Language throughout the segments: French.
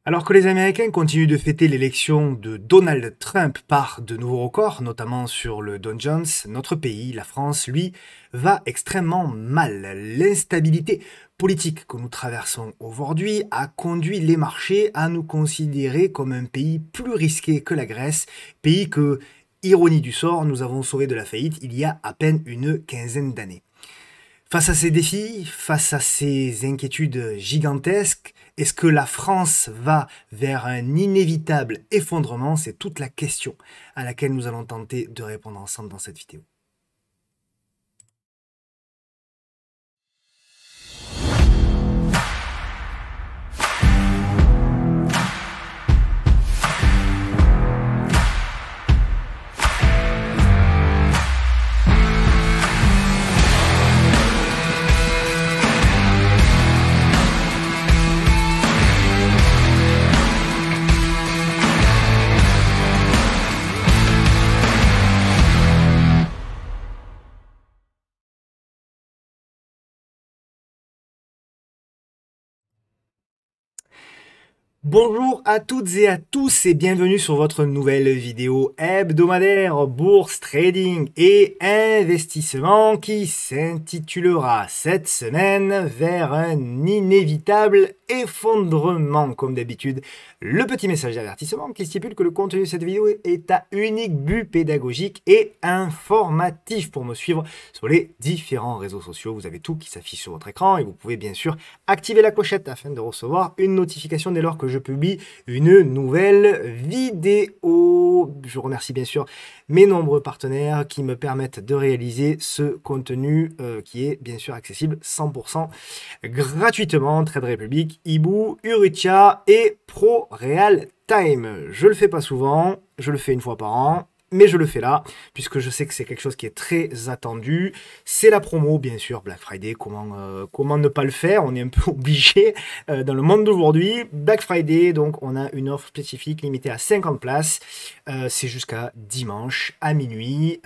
Alors que les Américains continuent de fêter l'élection de Donald Trump par de nouveaux records, notamment sur le Dow Jones, notre pays, la France, lui, va extrêmement mal. L'instabilité politique que nous traversons aujourd'hui a conduit les marchés à nous considérer comme un pays plus risqué que la Grèce, pays que, ironie du sort, nous avons sauvé de la faillite il y a à peine une quinzaine d'années. Face à ces défis, face à ces inquiétudes gigantesques, est-ce que la France va vers un inévitable effondrement? C'est toute la question à laquelle nous allons tenter de répondre ensemble dans cette vidéo. Bonjour à toutes et à tous et bienvenue sur votre nouvelle vidéo hebdomadaire bourse, trading et investissement qui s'intitulera cette semaine vers un inévitable effondrement. Comme d'habitude, le petit message d'avertissement qui stipule que le contenu de cette vidéo est à unique but pédagogique et informatif. Pour me suivre sur les différents réseaux sociaux, vous avez tout qui s'affiche sur votre écran et vous pouvez bien sûr activer la clochette afin de recevoir une notification dès lors que je publie une nouvelle vidéo. Je remercie bien sûr mes nombreux partenaires qui me permettent de réaliser ce contenu qui est bien sûr accessible 100% gratuitement. Trade Republic, Ibu, Uricha et Pro Real Time. Je le fais pas souvent, je le fais une fois par an. Mais je le fais là, puisque je sais que c'est quelque chose qui est très attendu. C'est la promo, bien sûr, Black Friday, comment ne pas le faire? On est un peu obligé dans le monde d'aujourd'hui. Black Friday, donc on a une offre spécifique limitée à 50 places. C'est jusqu'à dimanche à minuit.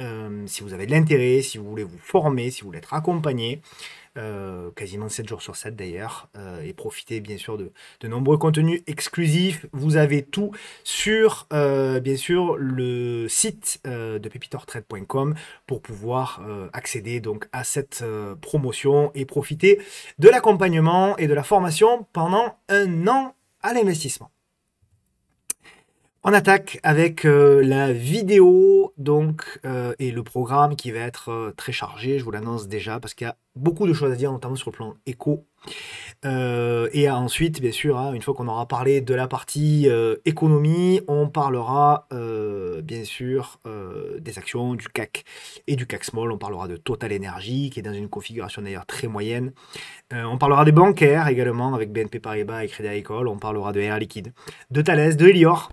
Si vous avez de l'intérêt, si vous voulez vous former, si vous voulez être accompagné, quasiment 7 jours sur 7 d'ailleurs, et profitez bien sûr de nombreux contenus exclusifs. Vous avez tout sur bien sûr le site de pepitortrade.com pour pouvoir accéder donc à cette promotion et profiter de l'accompagnement et de la formation pendant un an à l'investissement. On attaque avec la vidéo donc et le programme qui va être très chargé, je vous l'annonce déjà parce qu'il y a beaucoup de choses à dire notamment sur le plan éco. Et ensuite bien sûr hein, une fois qu'on aura parlé de la partie économie, on parlera bien sûr des actions du CAC et du CAC Small, on parlera de Total Energy qui est dans une configuration d'ailleurs très moyenne. On parlera des bancaires également avec BNP Paribas et Crédit Agricole, on parlera de Air Liquide, de Thales, de Elior,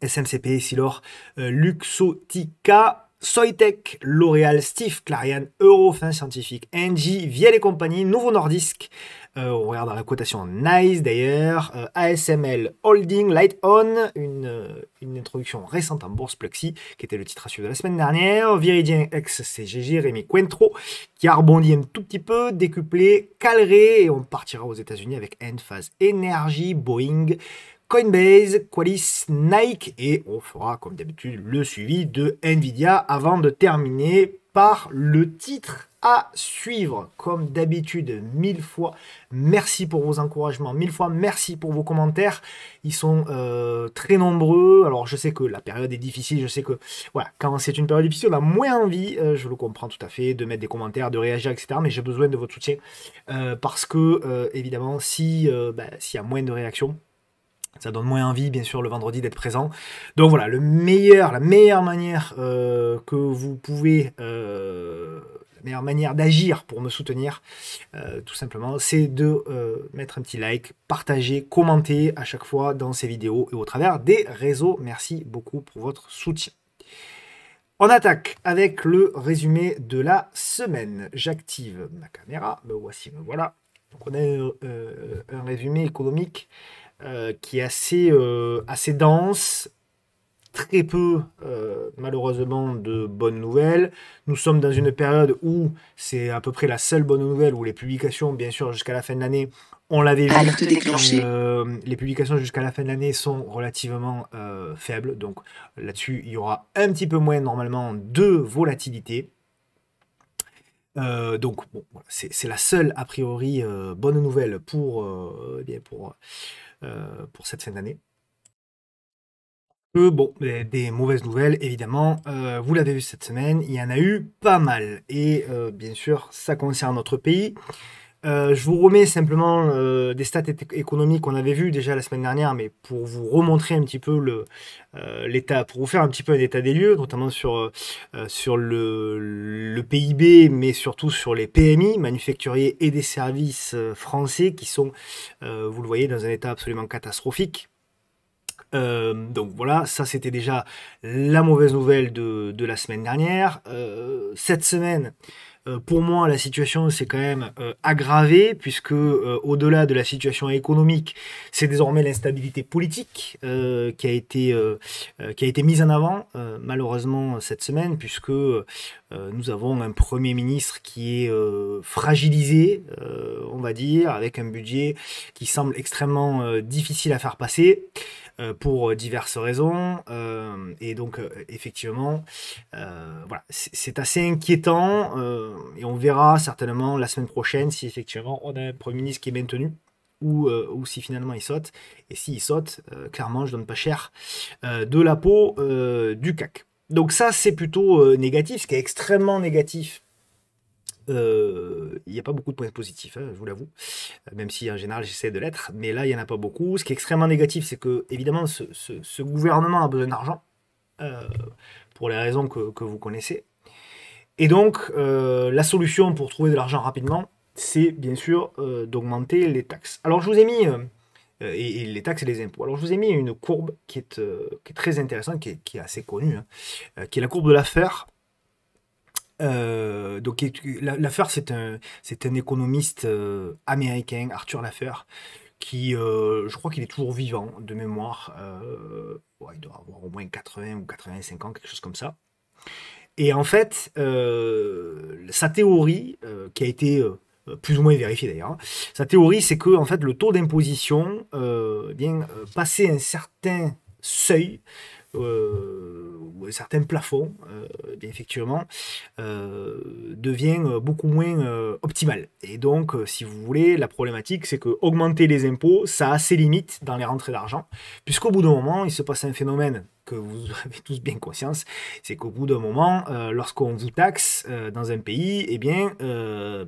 SMCP, Silor, Luxotica, Soitec, L'Oréal, Steve, Clariane, Eurofin Scientifique, Engie, Viel et compagnie, Novo Nordisk, on regarde dans la cotation Nice d'ailleurs, ASML Holding, Light On, une introduction récente en bourse Pluxee, qui était le titre à suivre de la semaine dernière, Viridien ex-CGG, Rémi Cointreau, qui a rebondi un tout petit peu, décuplé, Calré, et on partira aux États-Unis avec Enphase Energy, Boeing, Coinbase, Qualys, Nike et on fera comme d'habitude le suivi de Nvidia avant de terminer par le titre à suivre. Comme d'habitude, 1000 fois merci pour vos encouragements, 1000 fois merci pour vos commentaires. Ils sont très nombreux. Alors je sais que la période est difficile, je sais que voilà, quand c'est une période difficile, on a moins envie, je le comprends tout à fait, de mettre des commentaires, de réagir, etc. Mais j'ai besoin de votre soutien parce que évidemment, s'il y a moins de réactions, ça donne moins envie, bien sûr, le vendredi d'être présent. Donc voilà, la meilleure manière que vous pouvez, la meilleure manière d'agir pour me soutenir, tout simplement, c'est de mettre un petit like, partager, commenter à chaque fois dans ces vidéos et au travers des réseaux. Merci beaucoup pour votre soutien. On attaque avec le résumé de la semaine. J'active ma caméra, me voici, me voilà. Donc on a un résumé économique qui est assez dense, très peu, malheureusement, de bonnes nouvelles. Nous sommes dans une période où c'est à peu près la seule bonne nouvelle, où les publications, bien sûr, jusqu'à la fin de l'année, on l'avait vu, Alerte déclenchée. les publications jusqu'à la fin de l'année sont relativement faibles. Donc là-dessus, il y aura un petit peu moins, normalement, de volatilité. Donc, bon, voilà, c'est la seule, a priori, bonne nouvelle pour cette fin d'année. Bon, des mauvaises nouvelles, évidemment, vous l'avez vu cette semaine, il y en a eu pas mal. Et bien sûr, ça concerne notre pays. Je vous remets simplement des stats économiques qu'on avait vues déjà la semaine dernière, mais pour vous remontrer un petit peu l'état, pour vous faire un petit peu un état des lieux, notamment sur le PIB, mais surtout sur les PMI, manufacturiers et des services français, qui sont, vous le voyez, dans un état absolument catastrophique. Donc voilà, ça c'était déjà la mauvaise nouvelle de la semaine dernière. Cette semaine, pour moi, la situation s'est quand même aggravée, puisque au-delà de la situation économique, c'est désormais l'instabilité politique qui a été mise en avant, malheureusement, cette semaine, puisque nous avons un Premier ministre qui est fragilisé, on va dire, avec un budget qui semble extrêmement difficile à faire passer. Pour diverses raisons, et donc effectivement, voilà, c'est assez inquiétant, et on verra certainement la semaine prochaine si effectivement on a un Premier ministre qui est maintenu, ou si finalement il saute. Et s'il saute, clairement je donne pas cher de la peau du CAC. Donc ça c'est plutôt négatif. Ce qui est extrêmement négatif, il n'y a pas beaucoup de points positifs, hein, je vous l'avoue, même si en général j'essaie de l'être, mais là il n'y en a pas beaucoup. Ce qui est extrêmement négatif, c'est que évidemment ce gouvernement a besoin d'argent, euh, pour les raisons que vous connaissez. Et donc la solution pour trouver de l'argent rapidement, c'est bien sûr d'augmenter les taxes. Alors je vous ai mis, et les taxes et les impôts, alors je vous ai mis une courbe qui est très intéressante, qui est assez connue, hein, qui est la courbe de l'affaire. Donc Laffer, c'est un économiste américain, Arthur Laffer, qui, je crois qu'il est toujours vivant de mémoire. Ouais, il doit avoir au moins 80 ou 85 ans, quelque chose comme ça. Et en fait, sa théorie, qui a été plus ou moins vérifiée d'ailleurs, hein, sa théorie, c'est que en fait, le taux d'imposition, passé un certain seuil, ou un certain plafond, bien effectivement, devient beaucoup moins optimal. Et donc, si vous voulez, la problématique, c'est que augmenter les impôts, ça a ses limites dans les rentrées d'argent, puisqu'au bout d'un moment, il se passe un phénomène que vous avez tous bien conscience, c'est qu'au bout d'un moment, lorsqu'on vous taxe dans un pays, eh bien,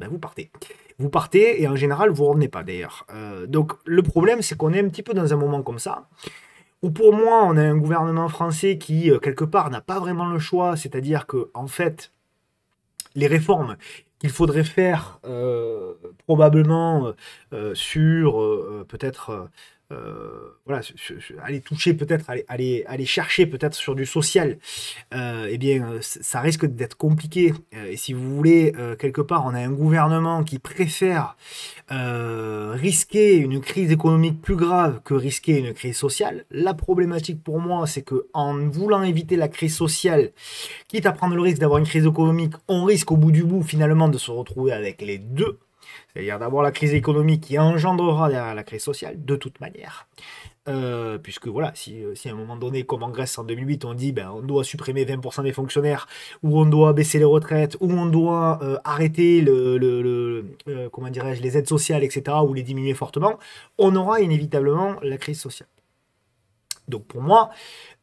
vous partez. Vous partez et en général, vous ne revenez pas d'ailleurs. Donc le problème, c'est qu'on est un petit peu dans un moment comme ça, où pour moi, on a un gouvernement français qui, quelque part, n'a pas vraiment le choix, c'est-à-dire que, en fait, les réformes qu'il faudrait faire, probablement, sur peut-être, voilà, aller toucher peut-être, aller chercher peut-être sur du social, eh bien, ça risque d'être compliqué. Et si vous voulez, quelque part, on a un gouvernement qui préfère risquer une crise économique plus grave que risquer une crise sociale. La problématique pour moi, c'est que en voulant éviter la crise sociale, quitte à prendre le risque d'avoir une crise économique, on risque au bout du bout finalement de se retrouver avec les deux. C'est-à-dire d'avoir la crise économique qui engendrera derrière la crise sociale, de toute manière. Puisque voilà, si à un moment donné, comme en Grèce en 2008, on dit on doit supprimer 20% des fonctionnaires, ou on doit baisser les retraites, ou on doit arrêter comment dirais-je, les aides sociales, etc., ou les diminuer fortement, on aura inévitablement la crise sociale. Donc pour moi,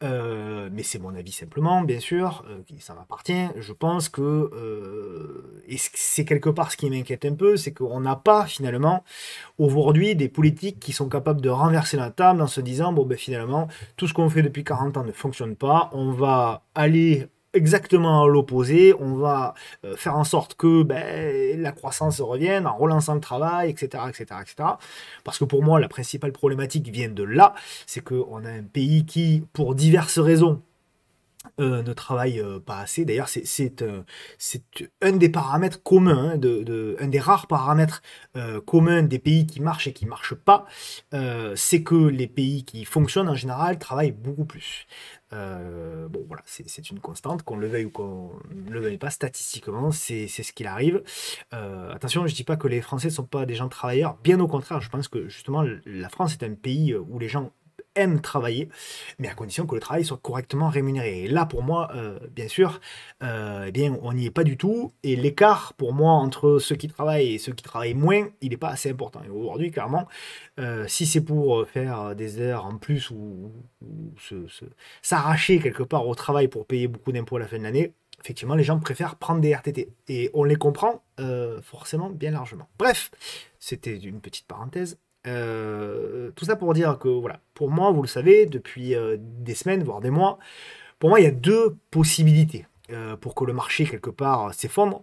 mais c'est mon avis simplement, bien sûr, ça m'appartient, je pense que, et c'est quelque part ce qui m'inquiète un peu, c'est qu'on n'a pas finalement aujourd'hui des politiques qui sont capables de renverser la table en se disant, bon ben finalement, tout ce qu'on fait depuis 40 ans ne fonctionne pas, on va aller exactement à l'opposé, on va faire en sorte que la croissance revienne en relançant le travail, etc., etc., etc. Parce que pour moi, la principale problématique vient de là, c'est qu'on a un pays qui, pour diverses raisons, ne travaillent pas assez. D'ailleurs, c'est un des paramètres communs, hein, un des rares paramètres communs des pays qui marchent et qui ne marchent pas, c'est que les pays qui fonctionnent en général travaillent beaucoup plus. Bon, voilà, c'est une constante, qu'on le veuille ou qu'on ne le veuille pas, statistiquement, c'est ce qu'il arrive. Attention, je ne dis pas que les Français ne sont pas des gens travailleurs, bien au contraire, je pense que justement, la France est un pays où les gens aiment travailler, mais à condition que le travail soit correctement rémunéré. Et là, pour moi, bien sûr, eh bien, on n'y est pas du tout. Et l'écart, pour moi, entre ceux qui travaillent et ceux qui travaillent moins, il n'est pas assez important. Et aujourd'hui, clairement, si c'est pour faire des heures en plus ou s'arracher quelque part au travail pour payer beaucoup d'impôts à la fin de l'année, effectivement, les gens préfèrent prendre des RTT. Et on les comprend forcément bien largement. Bref, c'était une petite parenthèse. Tout ça pour dire que, voilà, pour moi, vous le savez, depuis des semaines, voire des mois, pour moi, il y a deux possibilités pour que le marché, quelque part, s'effondre,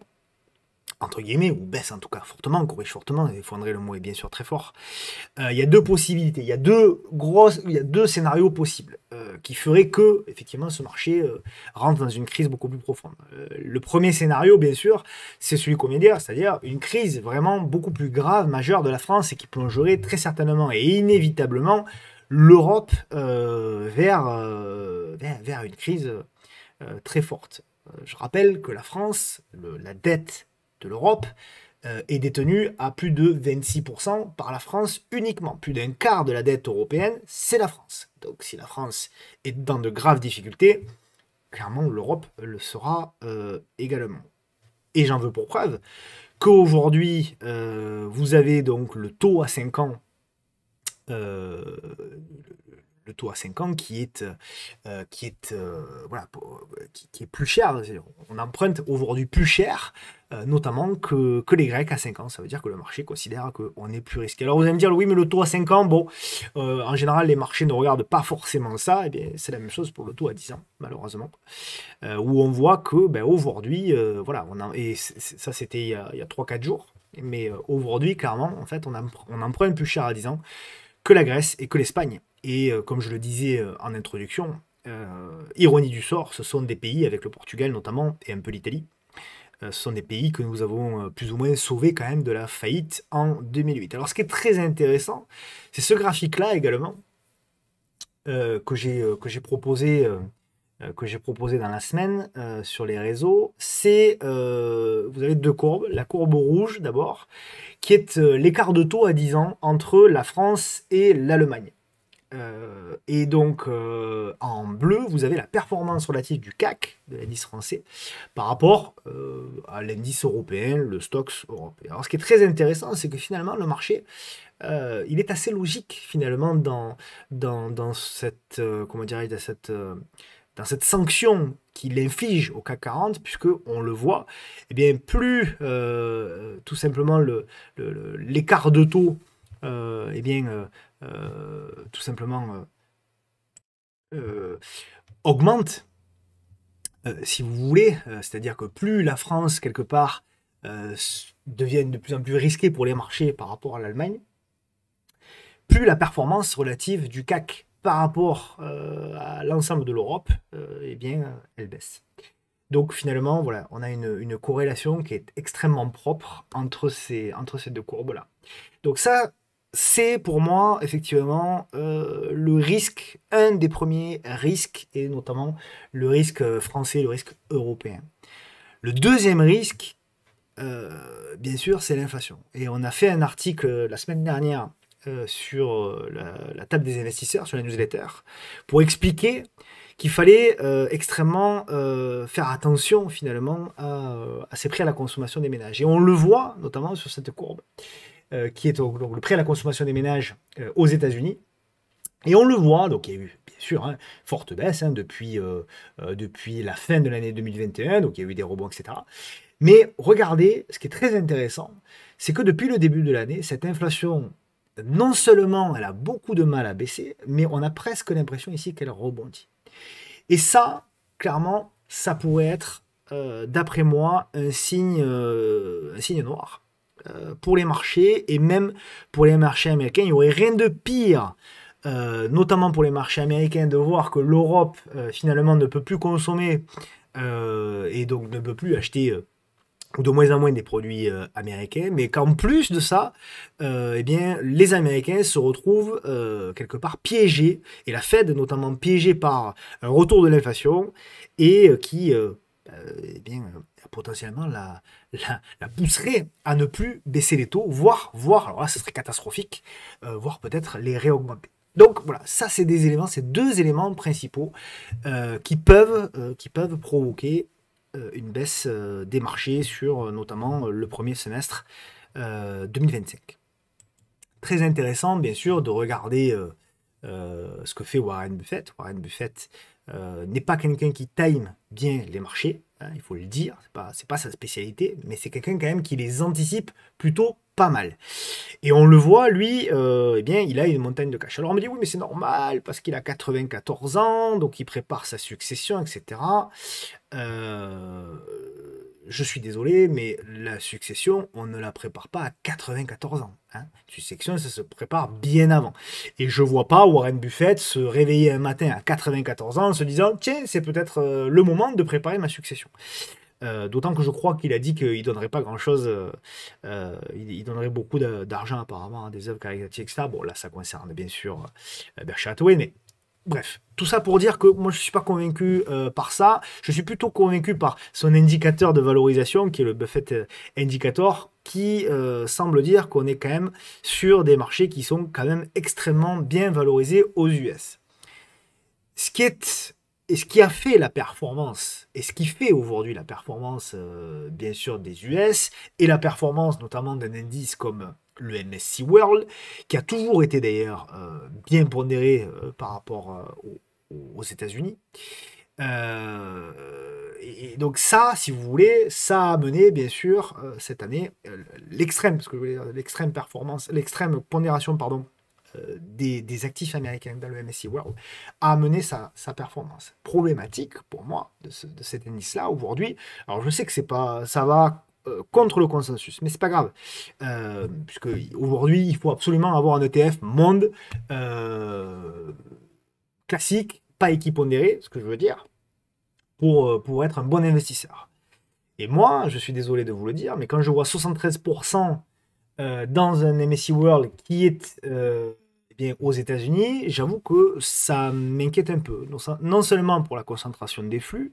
entre guillemets, ou baisse en tout cas fortement, corrige fortement, effondrer le mot est bien sûr très fort. Il y a deux possibilités, il y a deux scénarios possibles qui feraient que, effectivement, ce marché rentre dans une crise beaucoup plus profonde. Le premier scénario, bien sûr, c'est celui qu'on vient de dire, c'est-à-dire une crise vraiment beaucoup plus grave, majeure de la France et qui plongerait très certainement et inévitablement l'Europe vers une crise très forte. Je rappelle que la France, la dette de l'Europe, est détenue à plus de 26% par la France uniquement. Plus d'un quart de la dette européenne, c'est la France. Donc si la France est dans de graves difficultés, clairement l'Europe le sera également. Et j'en veux pour preuve qu'aujourd'hui, vous avez donc le taux à 5 ans, euh, le taux à 5 ans voilà, qui est plus cher. On emprunte aujourd'hui plus cher, notamment que les Grecs à 5 ans. Ça veut dire que le marché considère qu'on est plus risqué. Alors vous allez me dire, oui, mais le taux à 5 ans, bon, en général, les marchés ne regardent pas forcément ça. Eh bien, c'est la même chose pour le taux à 10 ans, malheureusement. Où on voit que ben, aujourd'hui, voilà, ça c'était il y a 3-4 jours. Mais aujourd'hui, clairement, en fait, on emprunte plus cher à 10 ans que la Grèce et que l'Espagne. Et comme je le disais en introduction, ironie du sort, ce sont des pays, avec le Portugal notamment, et un peu l'Italie, ce sont des pays que nous avons plus ou moins sauvés quand même de la faillite en 2008. Alors ce qui est très intéressant, c'est ce graphique-là également, que j'ai proposé dans la semaine sur les réseaux. C'est, vous avez deux courbes. La courbe rouge d'abord, qui est l'écart de taux à 10 ans entre la France et l'Allemagne. Et donc, en bleu, vous avez la performance relative du CAC, de l'indice français, par rapport à l'indice européen, le Stoxx européen. Alors, ce qui est très intéressant, c'est que finalement, le marché, il est assez logique, finalement, dans cette, comment dirais-je, dans cette sanction qu'il inflige au CAC 40, puisque on le voit, eh bien, plus tout simplement l'écart de taux eh bien, tout simplement euh, augmente, si vous voulez, c'est-à-dire que plus la France, quelque part, devient de plus en plus risquée pour les marchés par rapport à l'Allemagne, plus la performance relative du CAC par rapport à l'ensemble de l'Europe, eh bien, elle baisse. Donc finalement, voilà, on a une corrélation qui est extrêmement propre entre ces deux courbes-là. Donc ça, c'est pour moi effectivement le risque, un des premiers risques, et notamment le risque français, le risque européen. Le deuxième risque, bien sûr, c'est l'inflation. Et on a fait un article la semaine dernière sur la table des investisseurs, sur la newsletter, pour expliquer qu'il fallait extrêmement faire attention finalement à ces prix à la consommation des ménages. Et on le voit notamment sur cette courbe, qui est donc le prix à la consommation des ménages aux États-Unis. Et on le voit, donc il y a eu bien sûr hein, forte baisse hein, depuis la fin de l'année 2021, donc il y a eu des rebonds, etc. Mais regardez, ce qui est très intéressant, c'est que depuis le début de l'année, cette inflation, non seulement elle a beaucoup de mal à baisser, mais on a presque l'impression ici qu'elle rebondit. Et ça, clairement, ça pourrait être, d'après moi, un signe noir pour les marchés et même pour les marchés américains. Il n'y aurait rien de pire notamment pour les marchés américains, de voir que l'Europe finalement ne peut plus consommer et donc ne peut plus acheter ou de moins en moins des produits américains, mais qu'en plus de ça, eh bien, les Américains se retrouvent quelque part piégés, et la Fed notamment piégée par un retour de l'inflation, et qui eh bien, potentiellement la pousserait à ne plus baisser les taux, voire alors là, ce serait catastrophique, voire peut-être les réaugmenter. Donc voilà, ça c'est des éléments, c'est deux éléments principaux qui peuvent provoquer une baisse des marchés sur notamment le premier semestre 2025. Très intéressant, bien sûr, de regarder ce que fait Warren Buffett. Warren Buffett n'est pas quelqu'un qui time bien les marchés, hein, il faut le dire, c'est pas sa spécialité, mais c'est quelqu'un quand même qui les anticipe plutôt pas mal. Et on le voit, lui, eh bien, il a une montagne de cash. Alors on me dit, oui, mais c'est normal, parce qu'il a 94 ans, donc il prépare sa succession, etc. Euh, je suis désolé, mais la succession, on ne la prépare pas à 94 ans. Hein. Une succession, ça se prépare bien avant. Et je vois pas Warren Buffett se réveiller un matin à 94 ans en se disant, tiens, c'est peut-être le moment de préparer ma succession. D'autant que je crois qu'il a dit qu'il donnerait pas grand-chose, il donnerait beaucoup d'argent apparemment à des œuvres caritatives, etc. Bon, là, ça concerne bien sûr Berkshire Hathaway, mais bref, tout ça pour dire que moi je ne suis pas convaincu par ça, je suis plutôt convaincu par son indicateur de valorisation qui est le Buffett Indicator qui semble dire qu'on est quand même sur des marchés qui sont quand même extrêmement bien valorisés aux US. Ce qui est et ce qui a fait la performance, et ce qui fait aujourd'hui la performance, bien sûr, des US, et la performance notamment d'un indice comme le MSCI World, qui a toujours été d'ailleurs bien pondéré par rapport aux États-Unis. Et donc ça, si vous voulez, ça a mené, bien sûr, cette année, l'extrême, parce que je voulais dire, l'extrême performance, l'extrême pondération, pardon, des actifs américains dans le MSCI World a amené sa performance. Problématique pour moi de cet indice-là aujourd'hui. Alors je sais que c'est pas, ça va contre le consensus, mais c'est pas grave, puisque aujourd'hui il faut absolument avoir un ETF monde classique, pas équipondéré, ce que je veux dire, pour être un bon investisseur. Et moi, je suis désolé de vous le dire, mais quand je vois 73% dans un MSCI World qui est eh bien, aux États-Unis, j'avoue que ça m'inquiète un peu. Non seulement pour la concentration des flux,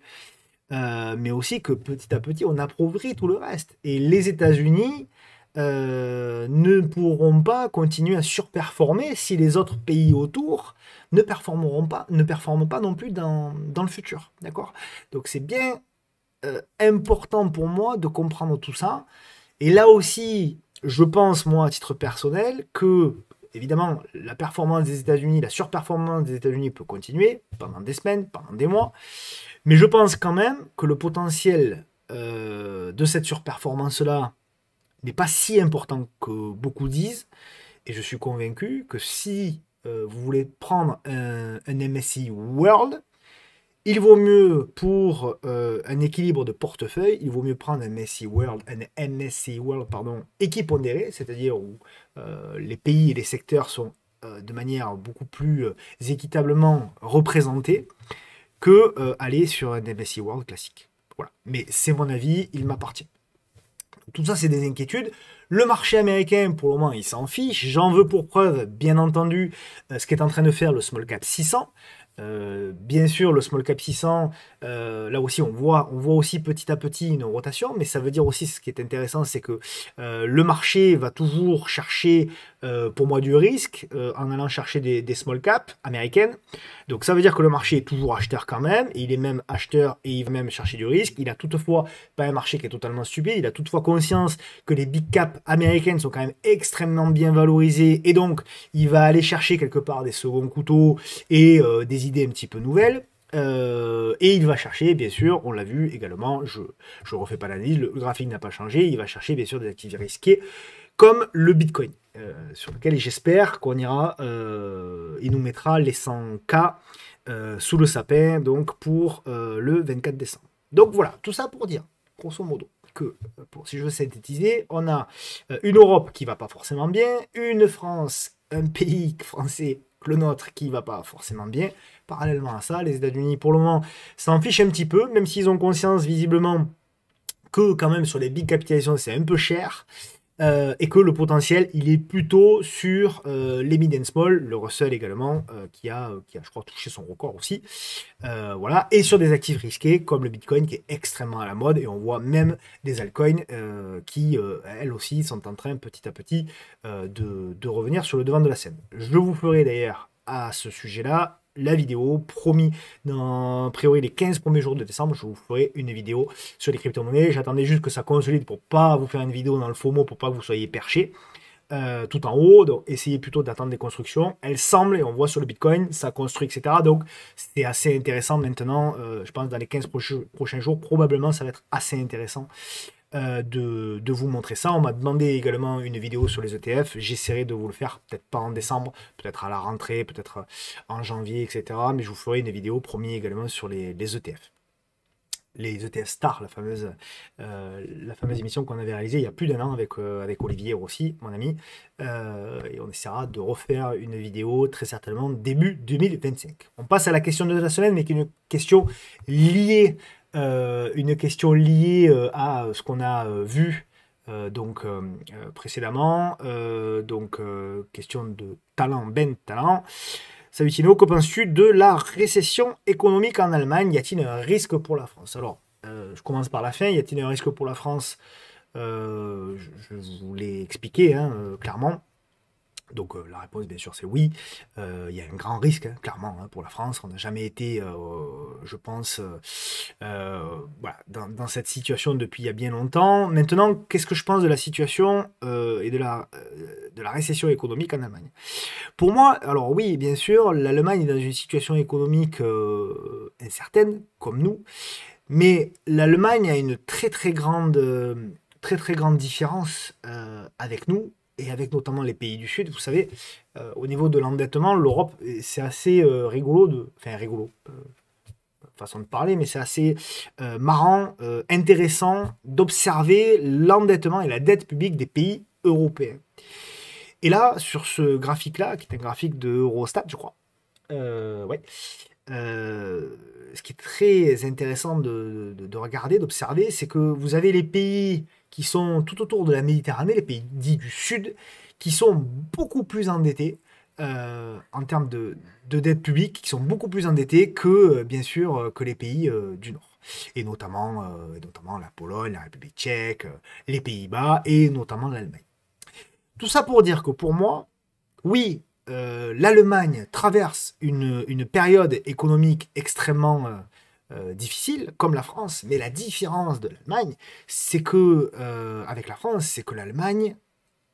mais aussi que petit à petit, on appauvrit tout le reste. Et les États-Unis ne pourront pas continuer à surperformer si les autres pays autour ne performent pas non plus dans le futur. D'accord? Donc c'est bien important pour moi de comprendre tout ça. Et là aussi, je pense, moi, à titre personnel, que, évidemment, la performance des États-Unis, la surperformance des États-Unis peut continuer pendant des semaines, pendant des mois. Mais je pense quand même que le potentiel de cette surperformance-là n'est pas si important que beaucoup disent. Et je suis convaincu que si vous voulez prendre un MSCI World, il vaut mieux, pour un équilibre de portefeuille, il vaut mieux prendre un MSCI World pardon, équipondéré, c'est-à-dire où les pays et les secteurs sont de manière beaucoup plus équitablement représentés, que aller sur un MSCI World classique. Voilà. Mais c'est mon avis, il m'appartient. Tout ça, c'est des inquiétudes. Le marché américain, pour le moment, il s'en fiche. J'en veux pour preuve, bien entendu, ce qu'est en train de faire le Small Cap 600. Bien sûr, le Small Cap 600, là aussi, on voit aussi petit à petit une rotation, mais ça veut dire aussi, ce qui est intéressant, c'est que le marché va toujours chercher, pour moi, du risque, en allant chercher des small caps américaines. Donc ça veut dire que le marché est toujours acheteur quand même, et il est même acheteur et il va même chercher du risque. Il a toutefois pas un marché qui est totalement stupide, il a toutefois conscience que les big caps américaines sont quand même extrêmement bien valorisées, et donc il va aller chercher quelque part des seconds couteaux et des idées un petit peu nouvelles. Et il va chercher, bien sûr, on l'a vu également, je refais pas l'analyse, le graphique n'a pas changé, il va chercher bien sûr des actifs risqués comme le Bitcoin, sur lequel j'espère qu'on ira, il nous mettra les 100K sous le sapin donc pour le 24 décembre. Donc voilà, tout ça pour dire, grosso modo, que, si je veux synthétiser, on a une Europe qui va pas forcément bien, une France, un pays français que le nôtre qui va pas forcément bien. Parallèlement à ça, les États-Unis, pour le moment, s'en fichent un petit peu, même s'ils ont conscience visiblement que quand même sur les big capitalisations, c'est un peu cher. Et que le potentiel, il est plutôt sur les mid and small, le Russell également, qui a, je crois, touché son record aussi. Voilà. Et sur des actifs risqués, comme le Bitcoin, qui est extrêmement à la mode, et on voit même des altcoins qui, elles aussi, sont en train, petit à petit, de revenir sur le devant de la scène. Je vous ferai d'ailleurs, à ce sujet-là, la vidéo, promis, dans a priori les 15 premiers jours de décembre, je vous ferai une vidéo sur les crypto-monnaies. J'attendais juste que ça consolide pour pas vous faire une vidéo dans le FOMO, pour pas que vous soyez perché tout en haut. Donc essayez plutôt d'attendre des constructions. Elles semblent, et on voit sur le Bitcoin, ça construit, etc. Donc c'est assez intéressant maintenant. Je pense dans les 15 prochains jours, probablement ça va être assez intéressant de vous montrer ça. On m'a demandé également une vidéo sur les ETF. J'essaierai de vous le faire, peut-être pas en décembre, peut-être à la rentrée, peut-être en janvier, etc. Mais je vous ferai une vidéo promis également sur les ETF. Les ETF Star, la fameuse émission qu'on avait réalisée il y a plus d'un an avec Olivier Rossi, mon ami. Et on essaiera de refaire une vidéo très certainement début 2025. On passe à la question de la semaine, mais qui est une question liée à ce qu'on a vu précédemment. Question de talent, Ben Talent. Savitino, que penses-tu de la récession économique en Allemagne? Y a-t-il un risque pour la France? Alors, je commence par la fin. Y a-t-il un risque pour la France? Je vous l'ai expliqué clairement. Donc la réponse, bien sûr, c'est oui. Il y a un grand risque, clairement, pour la France. On n'a jamais été, je pense, voilà, dans cette situation depuis il y a bien longtemps. Maintenant, qu'est-ce que je pense de la situation et de la récession économique en Allemagne? Pour moi, alors oui, bien sûr, l'Allemagne est dans une situation économique incertaine, comme nous. Mais l'Allemagne a une très très grande différence avec nous et avec notamment les pays du Sud. Vous savez, au niveau de l'endettement, l'Europe, c'est assez rigolo, enfin rigolo, façon de parler, mais c'est assez marrant, intéressant d'observer l'endettement et la dette publique des pays européens. Et là, sur ce graphique-là, qui est un graphique de Eurostat, je crois, ouais, ce qui est très intéressant de regarder, d'observer, c'est que vous avez les pays qui sont tout autour de la Méditerranée, les pays dits du Sud, qui sont beaucoup plus endettés en termes de dette publique, qui sont beaucoup plus endettés que, bien sûr, que les pays du Nord. Et notamment la Pologne, la République tchèque, les Pays-Bas et notamment l'Allemagne. Tout ça pour dire que pour moi, oui, l'Allemagne traverse une période économique extrêmement difficile, comme la France, mais la différence de l'Allemagne, c'est que, avec la France, c'est que l'Allemagne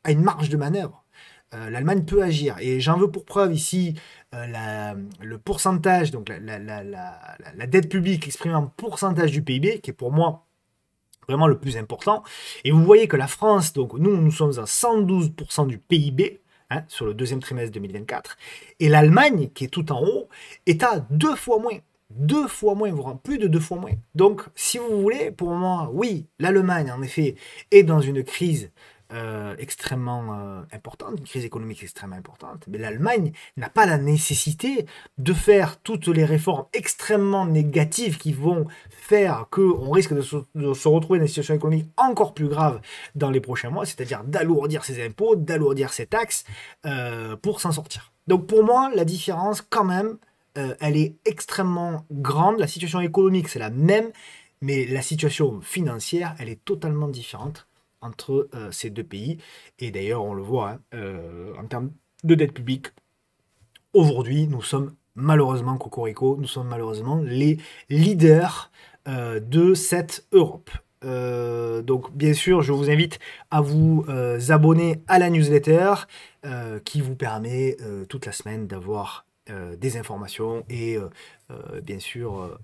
a une marge de manœuvre. L'Allemagne peut agir. Et j'en veux pour preuve ici le pourcentage, donc la dette publique exprimée en pourcentage du PIB, qui est pour moi vraiment le plus important. Et vous voyez que la France, donc nous sommes à 112% du PIB, sur le deuxième trimestre 2024, et l'Allemagne, qui est tout en haut, est à 2 fois moins. 2 fois moins, voire plus de 2 fois moins. Donc, si vous voulez, pour moi, oui, l'Allemagne, en effet, est dans une crise extrêmement importante, une crise économique extrêmement importante, mais l'Allemagne n'a pas la nécessité de faire toutes les réformes extrêmement négatives qui vont faire qu'on risque de se retrouver dans une situation économique encore plus grave dans les prochains mois, c'est-à-dire d'alourdir ses impôts, d'alourdir ses taxes pour s'en sortir. Donc pour moi, la différence, quand même, elle est extrêmement grande. La situation économique, c'est la même, mais la situation financière, elle est totalement différente entre ces deux pays. Et d'ailleurs, on le voit, en termes de dette publique, aujourd'hui, nous sommes malheureusement, cocorico, nous sommes malheureusement les leaders de cette Europe. Donc, bien sûr, je vous invite à vous abonner à la newsletter qui vous permet toute la semaine d'avoir des informations et bien sûr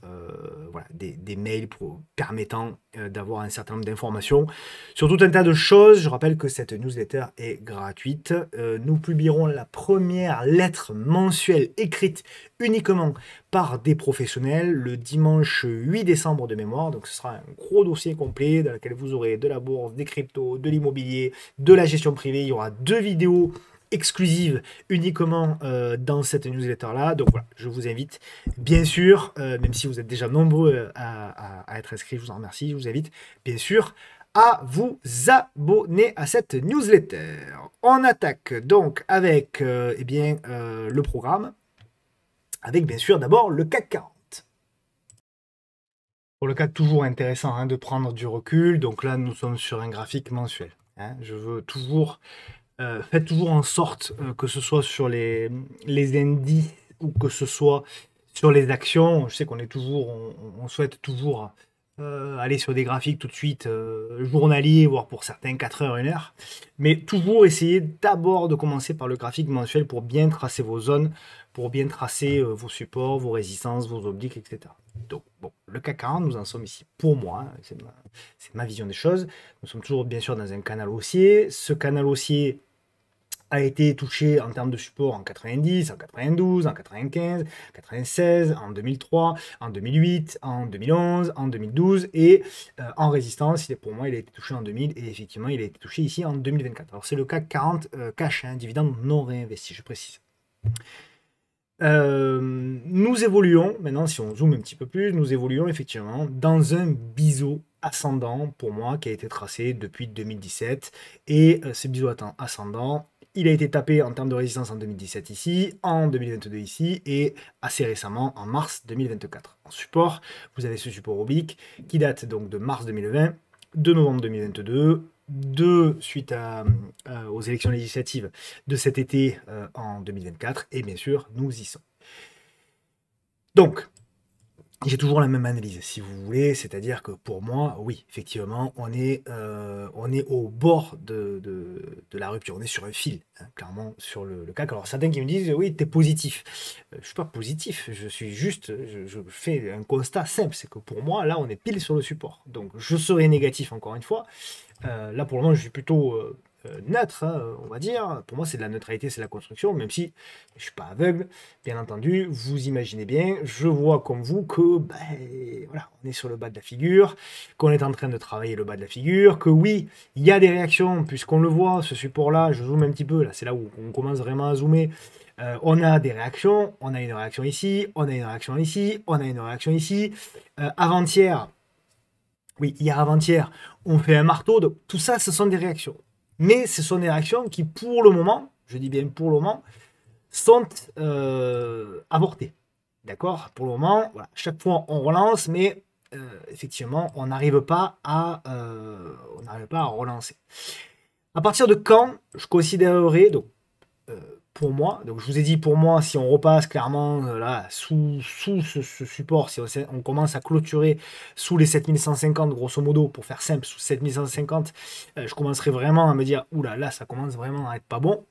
voilà, des mails permettant d'avoir un certain nombre d'informations sur tout un tas de choses. Je rappelle que cette newsletter est gratuite. Nous publierons la première lettre mensuelle écrite uniquement par des professionnels le dimanche 8 décembre de mémoire. Donc ce sera un gros dossier complet dans lequel vous aurez de la bourse, des cryptos, de l'immobilier, de la gestion privée. Il y aura 2 vidéos exclusive uniquement dans cette newsletter-là. Donc voilà, je vous invite, bien sûr, même si vous êtes déjà nombreux à être inscrits, je vous en remercie, je vous invite, bien sûr, à vous abonner à cette newsletter. On attaque donc avec le programme, avec bien sûr d'abord le CAC 40. Pour le cas, toujours intéressant hein, de prendre du recul. Donc là, nous sommes sur un graphique mensuel. Hein. Je veux toujours, faites toujours en sorte que ce soit sur les indices ou que ce soit sur les actions. Je sais qu'on est toujours, on souhaite toujours aller sur des graphiques tout de suite journaliers, voire pour certains 4 heures, 1 heure. Mais toujours essayer d'abord de commencer par le graphique mensuel pour bien tracer vos zones, pour bien tracer vos supports, vos résistances, vos obliques, etc. Donc, bon, le CAC 40, nous en sommes ici pour moi, hein, c'est ma vision des choses. Nous sommes toujours bien sûr dans un canal haussier. Ce canal haussier a été touché en termes de support en 90, en 92, en 95, 96, en 2003, en 2008, en 2011, en 2012 et en résistance, pour moi, il a été touché en 2000 et effectivement, il a été touché ici en 2024. Alors, c'est le CAC 40 cash, hein, dividende non réinvesti, je précise. Nous évoluons, maintenant si on zoome un petit peu plus, nous évoluons effectivement dans un biseau ascendant pour moi qui a été tracé depuis 2017 et ce biseau ascendant, il a été tapé en termes de résistance en 2017 ici, en 2022 ici et assez récemment en mars 2024. En support, vous avez ce support oblique qui date donc de mars 2020, de novembre 2022, suite aux élections législatives de cet été en 2024, et bien sûr, nous y sommes. Donc, j'ai toujours la même analyse, si vous voulez, c'est-à-dire que pour moi, oui, effectivement, on est au bord de la rupture, on est sur un fil, hein, clairement, sur le CAC. Alors, certains qui me disent, oui, tu es positif. Je ne suis pas positif, je suis juste, je fais un constat simple, c'est que pour moi, là, on est pile sur le support. Donc, je serai négatif, encore une fois. Là, pour le moment, je suis plutôt neutre, hein, on va dire. Pour moi, c'est de la neutralité, c'est la construction, même si je ne suis pas aveugle, bien entendu. Vous imaginez bien, je vois comme vous que, voilà, on est sur le bas de la figure, qu'on est en train de travailler le bas de la figure, que oui, il y a des réactions, puisqu'on le voit, ce support-là, je zoome un petit peu, là, c'est là où on commence vraiment à zoomer. On a des réactions, on a une réaction ici, on a une réaction ici, on a une réaction ici. Avant-hier, oui, hier avant-hier, on fait un marteau. Donc, tout ça, ce sont des réactions. Mais ce sont des réactions qui, pour le moment, je dis bien pour le moment, sont avortées. D'accord? Pour le moment, voilà, chaque fois on relance, mais effectivement, on n'arrive pas à relancer. À partir de quand je considérerais, donc, pour moi, donc je vous ai dit pour moi, si on repasse clairement là sous ce support, si on commence à clôturer sous les 7150 grosso modo, pour faire simple, sous 7150, je commencerai vraiment à me dire, oula, là ça commence vraiment à être pas bon.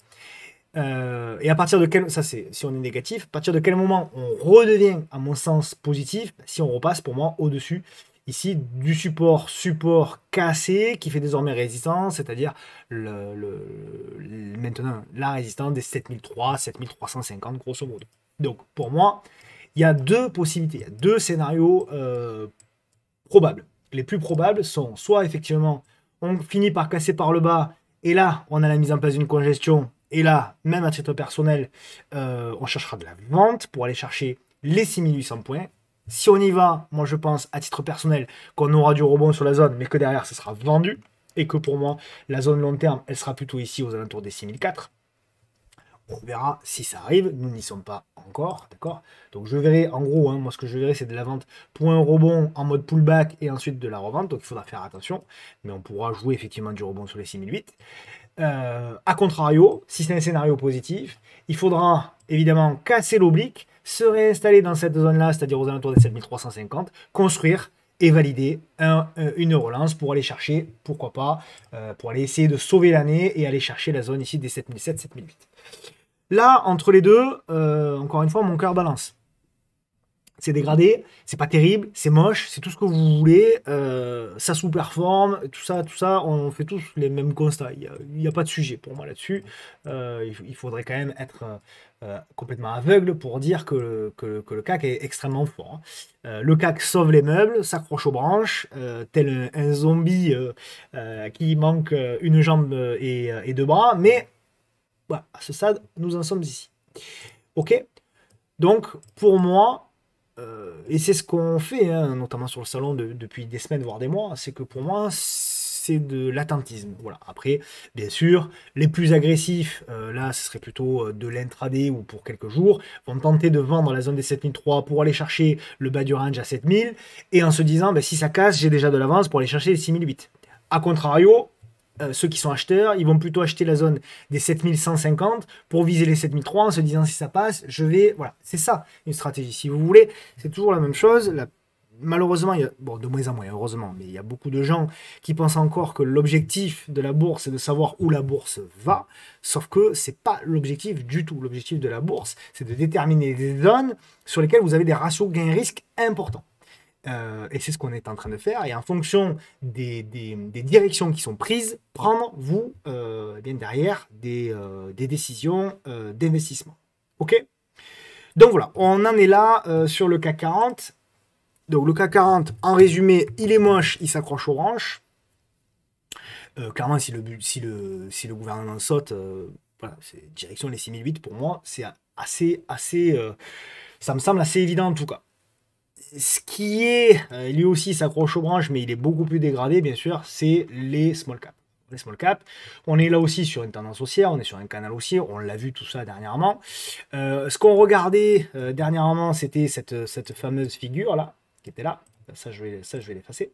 Et à partir de quel, ça c'est si on est négatif, à partir de quel moment on redevient à mon sens positif, si on repasse pour moi au-dessus ici du support cassé qui fait désormais résistance, c'est-à-dire maintenant la résistance des 7003, 7350 grosso modo. Donc pour moi, il y a deux possibilités, il y a deux scénarios probables. Les plus probables sont soit effectivement on finit par casser par le bas et là on a la mise en place d'une congestion et là même à titre personnel on cherchera de la vente pour aller chercher les 6800 points. Si on y va, moi je pense à titre personnel qu'on aura du rebond sur la zone, mais que derrière ça sera vendu, et que pour moi la zone long terme, elle sera plutôt ici aux alentours des 6004. On verra si ça arrive, nous n'y sommes pas encore, d'accord? Donc je verrai, en gros, hein, moi ce que je verrai c'est de la vente pour un rebond en mode pullback et ensuite de la revente, donc il faudra faire attention, mais on pourra jouer effectivement du rebond sur les 6008. A contrario, si c'est un scénario positif, il faudra évidemment casser l'oblique, se réinstaller dans cette zone-là, c'est-à-dire aux alentours des 7350, construire et valider une relance pour aller chercher, pourquoi pas, pour aller essayer de sauver l'année et aller chercher la zone ici des 7007, 7008. Là, entre les deux, encore une fois, mon cœur balance. C'est dégradé, c'est pas terrible, c'est moche, c'est tout ce que vous voulez, ça sous-performe, tout ça, on fait tous les mêmes constats. Il n'y a pas de sujet pour moi là-dessus. Il faudrait quand même être complètement aveugle pour dire que le CAC est extrêmement fort. Hein. Le CAC sauve les meubles, s'accroche aux branches, tel un zombie qui manque une jambe et deux bras, mais voilà, à ce stade, nous en sommes ici. Ok? Donc, pour moi, et c'est ce qu'on fait, hein, notamment sur le salon depuis des semaines, voire des mois, c'est que pour moi, c'est de l'attentisme. Voilà. Après, bien sûr, les plus agressifs, là, ce serait plutôt de l'intraday ou pour quelques jours, vont tenter de vendre la zone des 7003 pour aller chercher le bas du range à 7000, et en se disant, ben, si ça casse, j'ai déjà de l'avance pour aller chercher les 6008. A contrario, ceux qui sont acheteurs, ils vont plutôt acheter la zone des 7150 pour viser les 7003 en se disant si ça passe, je vais... Voilà, c'est ça une stratégie. Si vous voulez, c'est toujours la même chose. Malheureusement, il y a, bon, de moins en moins, heureusement, mais il y a beaucoup de gens qui pensent encore que l'objectif de la bourse est de savoir où la bourse va, sauf que c'est pas l'objectif du tout. L'objectif de la bourse, c'est de déterminer des zones sur lesquelles vous avez des ratios gain-risque importants. Et c'est ce qu'on est en train de faire. Et en fonction des directions qui sont prises, prendre, vous, bien derrière, des décisions d'investissement. OK? Donc voilà, on en est là sur le CAC 40. Donc le CAC 40, en résumé, il est moche, il s'accroche aux branches. Clairement, si le gouvernement saute, voilà, c'est direction les 6008, pour moi, c'est ça me semble assez évident en tout cas. Ce qui est, lui aussi s'accroche aux branches, mais il est beaucoup plus dégradé, bien sûr, c'est les small caps. Les small caps, on est là aussi sur une tendance haussière, on est sur un canal haussier, on l'a vu tout ça dernièrement. Ce qu'on regardait dernièrement, c'était cette fameuse figure là, qui était là. Ça, je vais l'effacer.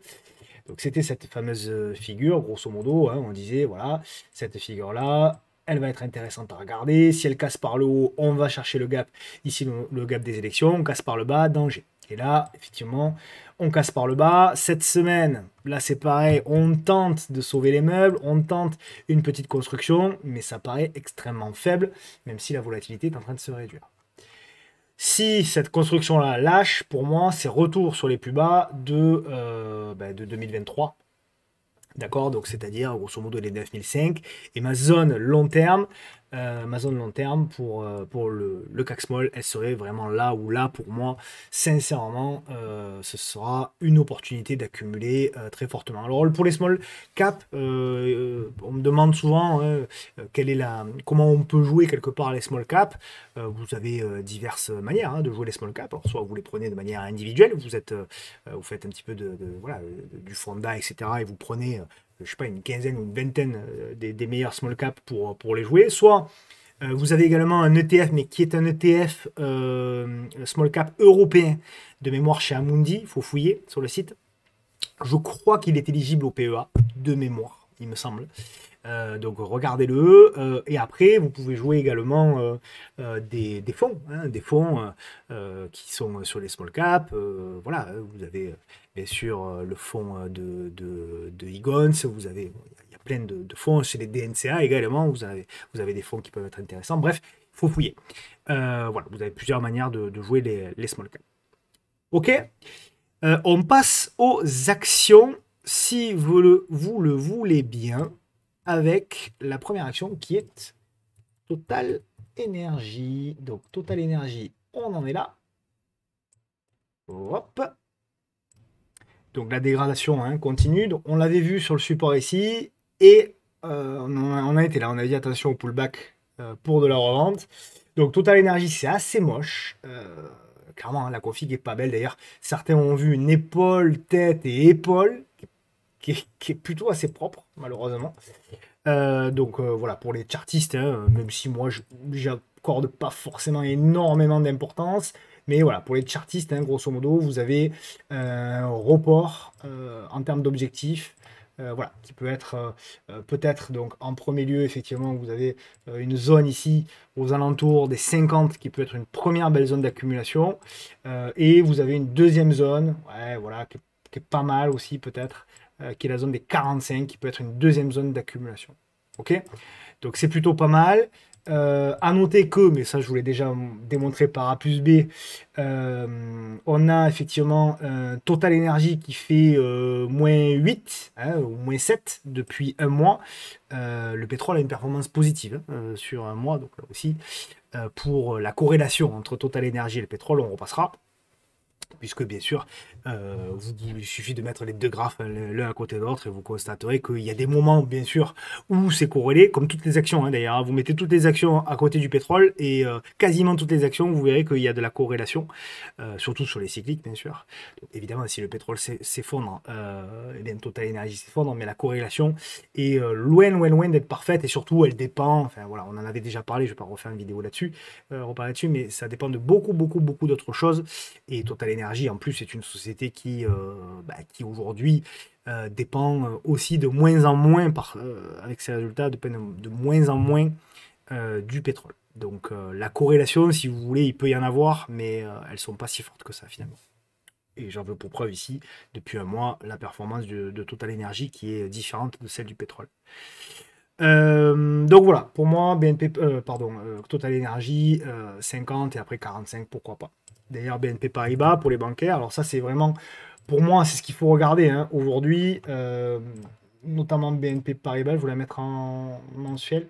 Donc c'était cette fameuse figure, grosso modo, hein, on disait, voilà, cette figure-là, elle va être intéressante à regarder. Si elle casse par le haut, on va chercher le gap, ici le gap des élections, on casse par le bas, danger. Et là, effectivement, on casse par le bas. Cette semaine, là c'est pareil, on tente de sauver les meubles, on tente une petite construction, mais ça paraît extrêmement faible, même si la volatilité est en train de se réduire. Si cette construction-là lâche, pour moi, c'est retour sur les plus bas de 2023. D'accord, donc c'est-à-dire grosso modo les 9005. Et ma zone long terme, pour le CAC Small, elle serait vraiment là où là, pour moi, sincèrement, ce sera une opportunité d'accumuler très fortement. Alors pour les small cap, on me demande souvent comment on peut jouer quelque part les small cap. Vous avez diverses manières de jouer les small cap. Alors, soit vous les prenez de manière individuelle, vous faites un petit peu voilà, du fonda, etc. Et vous prenez je sais pas, une quinzaine ou une vingtaine des meilleurs small cap pour les jouer. Soit vous avez également un ETF, mais qui est un ETF small cap européen de mémoire chez Amundi. Il faut fouiller sur le site. Je crois qu'il est éligible au PEA de mémoire, il me semble. Donc regardez-le. Et après, vous pouvez jouer également des fonds, des fonds qui sont sur les small cap. Voilà, vous avez bien sûr le fonds de Egons. Il y a plein de fonds chez les DNCA également. Vous avez des fonds qui peuvent être intéressants. Bref, il faut fouiller. Voilà, vous avez plusieurs manières de jouer les small cap. Ok, on passe aux actions. Si vous le voulez bien, avec la première action qui est Total Energy. Donc Total Energy, on en est là. Hop. Donc la dégradation continue. Donc, on l'avait vu sur le support ici. Et on a été là. On a dit attention au pullback pour de la revente. Donc Total Energy, c'est assez moche. Clairement, la config est pas belle. D'ailleurs, certains ont vu une épaule, tête et épaule qui est plutôt assez propre, malheureusement. Donc voilà, pour les chartistes, même si moi j'accorde pas forcément énormément d'importance, mais voilà, pour les chartistes, grosso modo, vous avez un report en termes d'objectifs, voilà, qui peut être peut-être donc en premier lieu, effectivement, vous avez une zone ici aux alentours des 50 qui peut être une première belle zone d'accumulation, et vous avez une deuxième zone, ouais, voilà, qui est pas mal aussi peut-être, qui est la zone des 45, qui peut être une deuxième zone d'accumulation. Ok, donc c'est plutôt pas mal. À noter que, mais ça je vous l'ai déjà démontré par A plus B, on a effectivement Total Energy qui fait moins 8 ou moins 7 depuis un mois. Le pétrole a une performance positive sur un mois, donc là aussi pour la corrélation entre Total Energy et le pétrole, on repassera. puisque bien sûr, il suffit de mettre les deux graphes l'un à côté de l'autre et vous constaterez qu'il y a des moments, bien sûr, où c'est corrélé, comme toutes les actions, hein, d'ailleurs. Vous mettez toutes les actions à côté du pétrole et quasiment toutes les actions, vous verrez qu'il y a de la corrélation, surtout sur les cycliques, bien sûr. Donc, évidemment, si le pétrole s'effondre, eh bien, Total Energy s'effondre, mais la corrélation est loin, loin, loin d'être parfaite et surtout, elle dépend, enfin voilà, on en avait déjà parlé, je ne vais pas refaire une vidéo là-dessus, reparler dessus, mais ça dépend de beaucoup, beaucoup, beaucoup d'autres choses. Et Total Energy, en plus, c'est une société qui aujourd'hui dépend aussi de moins en moins, avec ses résultats, de moins en moins du pétrole. Donc la corrélation, si vous voulez, il peut y en avoir, mais elles ne sont pas si fortes que ça finalement. Et j'en veux pour preuve ici, depuis un mois, la performance de Total Energy qui est différente de celle du pétrole. Donc voilà, pour moi, Total Energy, 50 et après 45, pourquoi pas. D'ailleurs, BNP Paribas pour les bancaires, alors ça c'est vraiment, pour moi, c'est ce qu'il faut regarder hein. Aujourd'hui, notamment BNP Paribas, je voulais mettre en mensuel.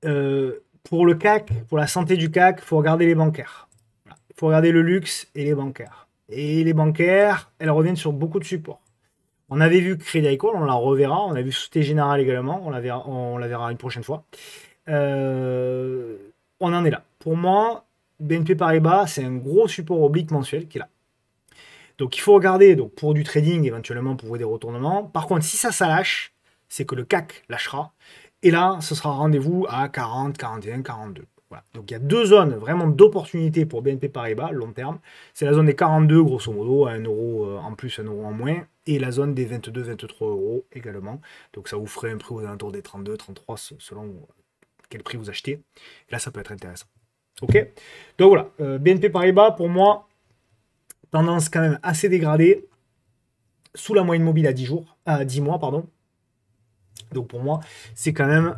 Pour le CAC, pour la santé du CAC, il faut regarder les bancaires. Voilà. Il faut regarder le luxe et les bancaires. Et les bancaires, elles reviennent sur beaucoup de supports. On avait vu Crédit Agricole, on la reverra. On a vu Société Générale également, on la verra une prochaine fois. On en est là. Pour moi, BNP Paribas, c'est un gros support oblique mensuel qui est là. Donc il faut regarder donc, pour du trading, éventuellement pour des retournements. Par contre, si ça lâche, c'est que le CAC lâchera. Et là, ce sera rendez-vous à 40, 41, 42. Voilà. Donc il y a deux zones vraiment d'opportunité pour BNP Paribas, long terme. C'est la zone des 42, grosso modo, à 1 euro en plus, 1 euro en moins. Et la zone des 22, 23 euros également. Donc ça vous ferait un prix aux alentours des 32, 33, selon quel prix vous achetez. Et là, ça peut être intéressant. Ok. Donc voilà, BNP Paribas, pour moi, tendance quand même assez dégradée, sous la moyenne mobile à 10 jours, à 10 mois, pardon. Donc pour moi, c'est quand même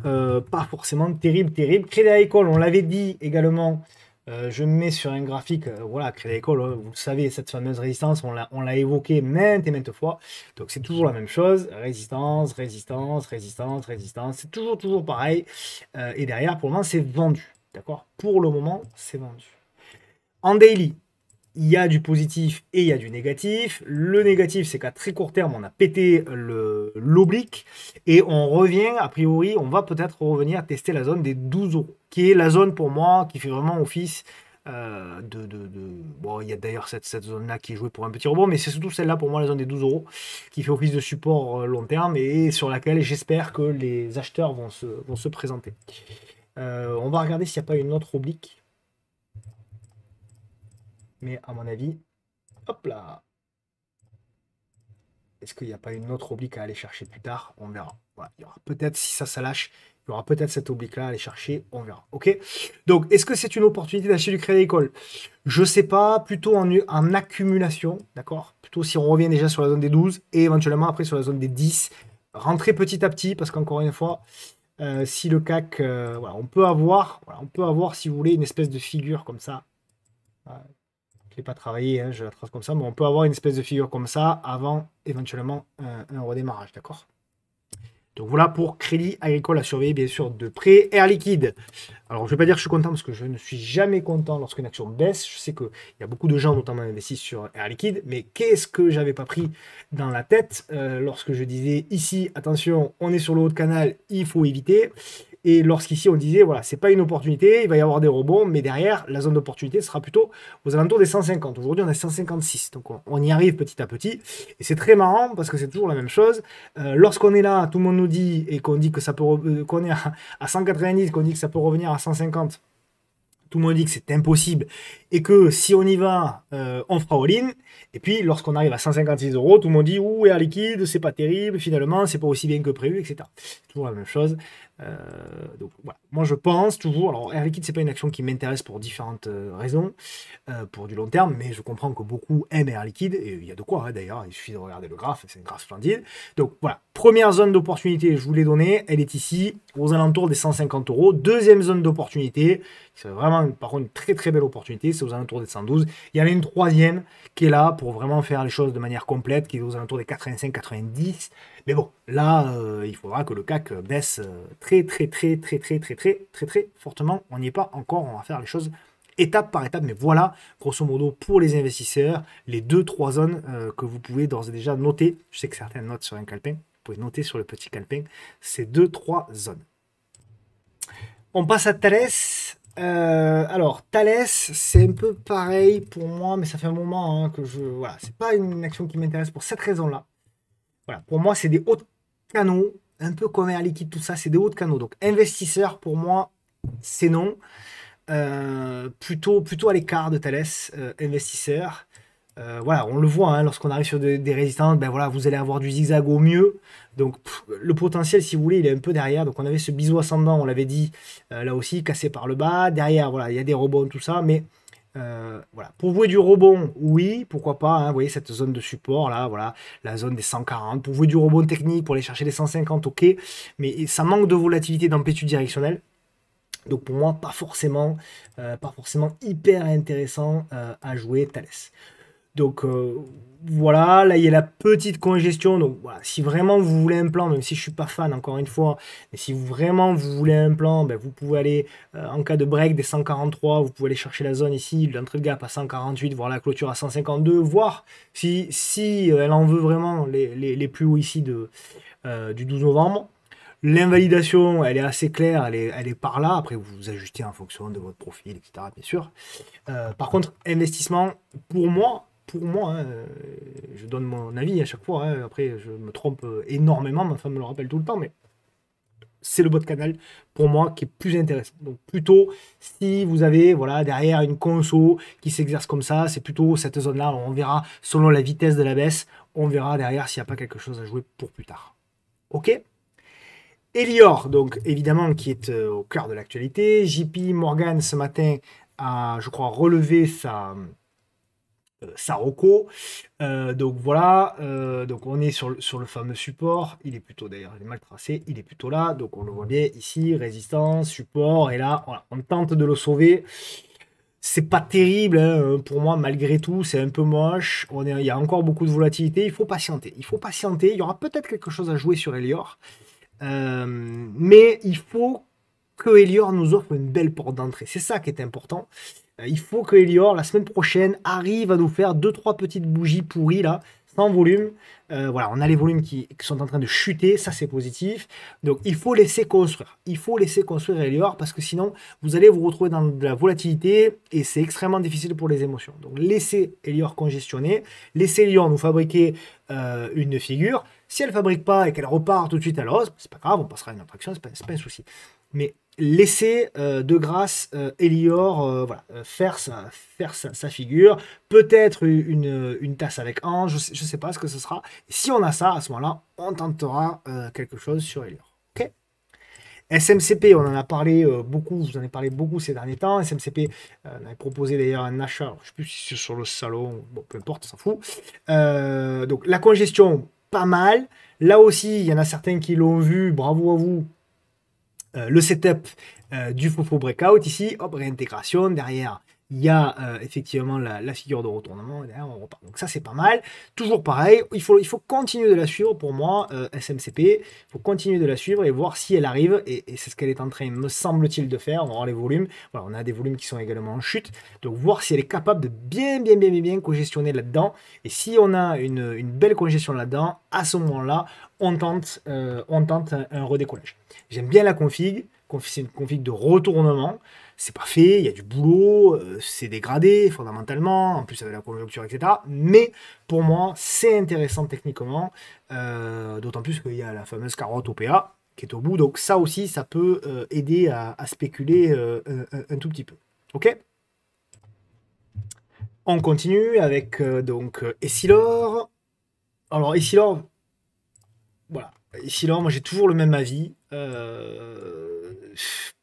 pas forcément terrible, terrible. Crédit Agricole, on l'avait dit également, je me mets sur un graphique, voilà, Crédit Agricole, vous le savez, cette fameuse résistance, on l'a évoqué maintes et maintes fois. Donc c'est toujours la même chose, résistance, résistance, résistance, résistance, c'est toujours, toujours pareil. Et derrière, pour le moment, c'est vendu, d'accord? Pour le moment, c'est vendu. En daily, il y a du positif et il y a du négatif. Le négatif, c'est qu'à très court terme, on a pété l'oblique et on revient, a priori, on va peut-être revenir tester la zone des 12 euros, qui est la zone pour moi qui fait vraiment office Bon, il y a d'ailleurs cette zone-là qui est jouée pour un petit rebond, mais c'est surtout celle-là pour moi, la zone des 12 euros, qui fait office de support long terme et sur laquelle j'espère que les acheteurs vont se présenter. On va regarder s'il n'y a pas une autre oblique. Mais à mon avis, hop là. Est-ce qu'il n'y a pas une autre oblique à aller chercher plus tard? On verra. Voilà, il y aura peut-être, si ça lâche, il y aura peut-être cette oblique-là à aller chercher. On verra. Ok. Donc, est-ce que c'est une opportunité d'acheter du Crédit Agricole? Je ne sais pas. Plutôt en accumulation. D'accord. Plutôt si on revient déjà sur la zone des 12 et éventuellement après sur la zone des 10. Rentrer petit à petit parce qu'encore une fois, si le CAC, voilà, on peut avoir, si vous voulez, une espèce de figure comme ça. Je n'ai pas travaillé, hein, je la trace comme ça, mais on peut avoir une espèce de figure comme ça avant éventuellement un redémarrage, d'accord? Donc voilà pour Crédit Agricole à surveiller bien sûr de près. Air Liquide. Alors je ne vais pas dire que je suis content parce que je ne suis jamais content lorsqu'une action baisse. Je sais qu'il y a beaucoup de gens notamment investissent sur Air Liquide, mais qu'est-ce que j'avais pas pris dans la tête lorsque je disais ici, attention, on est sur le haut de canal, il faut éviter. Et lorsqu'ici on disait, voilà, c'est pas une opportunité, il va y avoir des rebonds, mais derrière, la zone d'opportunité sera plutôt aux alentours des 150. Aujourd'hui, on est 156, donc on y arrive petit à petit. Et c'est très marrant parce que c'est toujours la même chose. Lorsqu'on est là, tout le monde nous dit, et qu'on dit que ça peut, qu'on est à 190, qu'on dit que ça peut revenir à 150. Tout le monde dit que c'est impossible et que si on y va, on fera all-in. Et puis, lorsqu'on arrive à 156 euros, tout le monde dit ouh, Air Liquide, c'est pas terrible, finalement, c'est pas aussi bien que prévu, etc. C'est toujours la même chose. Donc voilà, moi je pense toujours. Alors, Air Liquide, c'est pas une action qui m'intéresse pour différentes raisons, pour du long terme, mais je comprends que beaucoup aiment Air Liquide et il y a de quoi hein, d'ailleurs. Il suffit de regarder le graphe, c'est un graphe splendide. Donc voilà, première zone d'opportunité, je vous l'ai donnée, elle est ici, aux alentours des 150 euros. Deuxième zone d'opportunité, c'est vraiment par contre une très très belle opportunité, c'est aux alentours des 112. Il y en a une troisième qui est là pour vraiment faire les choses de manière complète, qui est aux alentours des 85-90. Mais bon, là, il faudra que le CAC baisse très très très très très très très très très fortement. On n'y est pas encore, on va faire les choses étape par étape. Mais voilà, grosso modo, pour les investisseurs, les 2-3 zones que vous pouvez d'ores et déjà noter. Je sais que certaines notent sur un calepin. Vous pouvez noter sur le petit calepin ces 2-3 zones. On passe à Thales. Alors, Thales, c'est un peu pareil pour moi, mais ça fait un moment hein, que je... Voilà, c'est pas une action qui m'intéresse pour cette raison-là. Voilà, pour moi, c'est des hauts de canaux, un peu comme Air Liquide, tout ça, c'est des hauts de canaux. Donc, investisseur, pour moi, c'est non. Plutôt à l'écart de Thales, investisseur. Voilà, on le voit, hein, lorsqu'on arrive sur des résistances, ben voilà, vous allez avoir du zigzag au mieux. Donc le potentiel, si vous voulez, il est un peu derrière. Donc on avait ce bisou ascendant, on l'avait dit, là aussi, cassé par le bas. Derrière, voilà, il y a des rebonds, tout ça. Mais voilà, pour jouer du rebond, oui, pourquoi pas. Hein, vous voyez cette zone de support, là, voilà, la zone des 140. Pour jouer du rebond technique, pour aller chercher les 150, ok. Mais ça manque de volatilité d'amplitude directionnelle. Donc pour moi, pas forcément hyper intéressant à jouer Thales. Donc voilà, là il y a la petite congestion. Donc voilà, si vraiment vous voulez un plan, même si je suis pas fan encore une fois, mais si vraiment vous voulez un plan, ben, vous pouvez aller en cas de break des 143, vous pouvez aller chercher la zone ici, l'entrée de gap à 148, voir la clôture à 152, voir si elle en veut vraiment les plus hauts ici du 12 novembre. L'invalidation, elle est assez claire, elle est par là. Après, vous ajustez en fonction de votre profil, etc. Bien sûr. Par contre, investissement, pour moi, hein, je donne mon avis à chaque fois. Hein, après, je me trompe énormément. Ma femme me le rappelle tout le temps, mais c'est le bot canal pour moi qui est plus intéressant. Donc plutôt si vous avez voilà derrière une conso qui s'exerce comme ça, c'est plutôt cette zone-là. On verra selon la vitesse de la baisse, on verra derrière s'il n'y a pas quelque chose à jouer pour plus tard. Ok. Elior, donc évidemment, qui est au cœur de l'actualité. JP Morgan ce matin a, je crois, relevé sa reco. Donc voilà, donc on est sur le fameux support. Il est plutôt d'ailleurs, il est mal tracé, il est plutôt là. Donc on le voit bien ici, résistance, support. Et là, voilà, on tente de le sauver. C'est pas terrible hein, pour moi, malgré tout, c'est un peu moche. Il y a encore beaucoup de volatilité. Il faut patienter. Il faut patienter. Il y aura peut-être quelque chose à jouer sur Elior. Mais il faut que Elior nous offre une belle porte d'entrée. C'est ça qui est important. Il faut que Elior, la semaine prochaine, arrive à nous faire 2-3 petites bougies pourries là, sans volume. Voilà, on a les volumes qui sont en train de chuter, ça c'est positif. Donc il faut laisser construire. Il faut laisser construire Elior parce que sinon vous allez vous retrouver dans de la volatilité et c'est extrêmement difficile pour les émotions. Donc laissez Elior congestionner, laissez Elior nous fabriquer une figure. Si elle ne fabrique pas et qu'elle repart tout de suite à l'os, c'est pas grave, on passera à une autre action, c'est pas un souci. Mais laissez de grâce Elior voilà, faire sa figure, peut-être une tasse avec ange, je ne sais pas ce que ce sera. Et si on a ça, à ce moment-là, on tentera quelque chose sur Elior. Ok. SMCP, on en a parlé beaucoup, je vous en ai parlé beaucoup ces derniers temps. SMCP, on avait proposé d'ailleurs un achat, je ne sais plus si c'est sur le salon, bon, peu importe, on s'en fout. Donc la congestion, pas mal. Là aussi, il y en a certains qui l'ont vu, bravo à vous. Le setup du Fofo Breakout ici, hop, réintégration, derrière il y a effectivement la figure de retournement, et derrière on repart. Donc ça c'est pas mal, toujours pareil, il faut continuer de la suivre pour moi, SMCP, il faut continuer de la suivre et voir si elle arrive, et c'est ce qu'elle est en train, me semble-t-il, de faire. On va voir les volumes, voilà, on a des volumes qui sont également en chute, donc voir si elle est capable de bien congestionner là-dedans, et si on a une belle congestion là-dedans, à ce moment-là, on tente un redécollage. J'aime bien la config, c'est une config de retournement. C'est pas fait, il y a du boulot, c'est dégradé fondamentalement, en plus avec la conjoncture, etc. Mais pour moi, c'est intéressant techniquement, d'autant plus qu'il y a la fameuse carotte OPA qui est au bout. Donc ça aussi, ça peut aider à spéculer un tout petit peu. Ok. On continue avec donc Essilor. Alors Essilor, voilà. Essilor, moi j'ai toujours le même avis.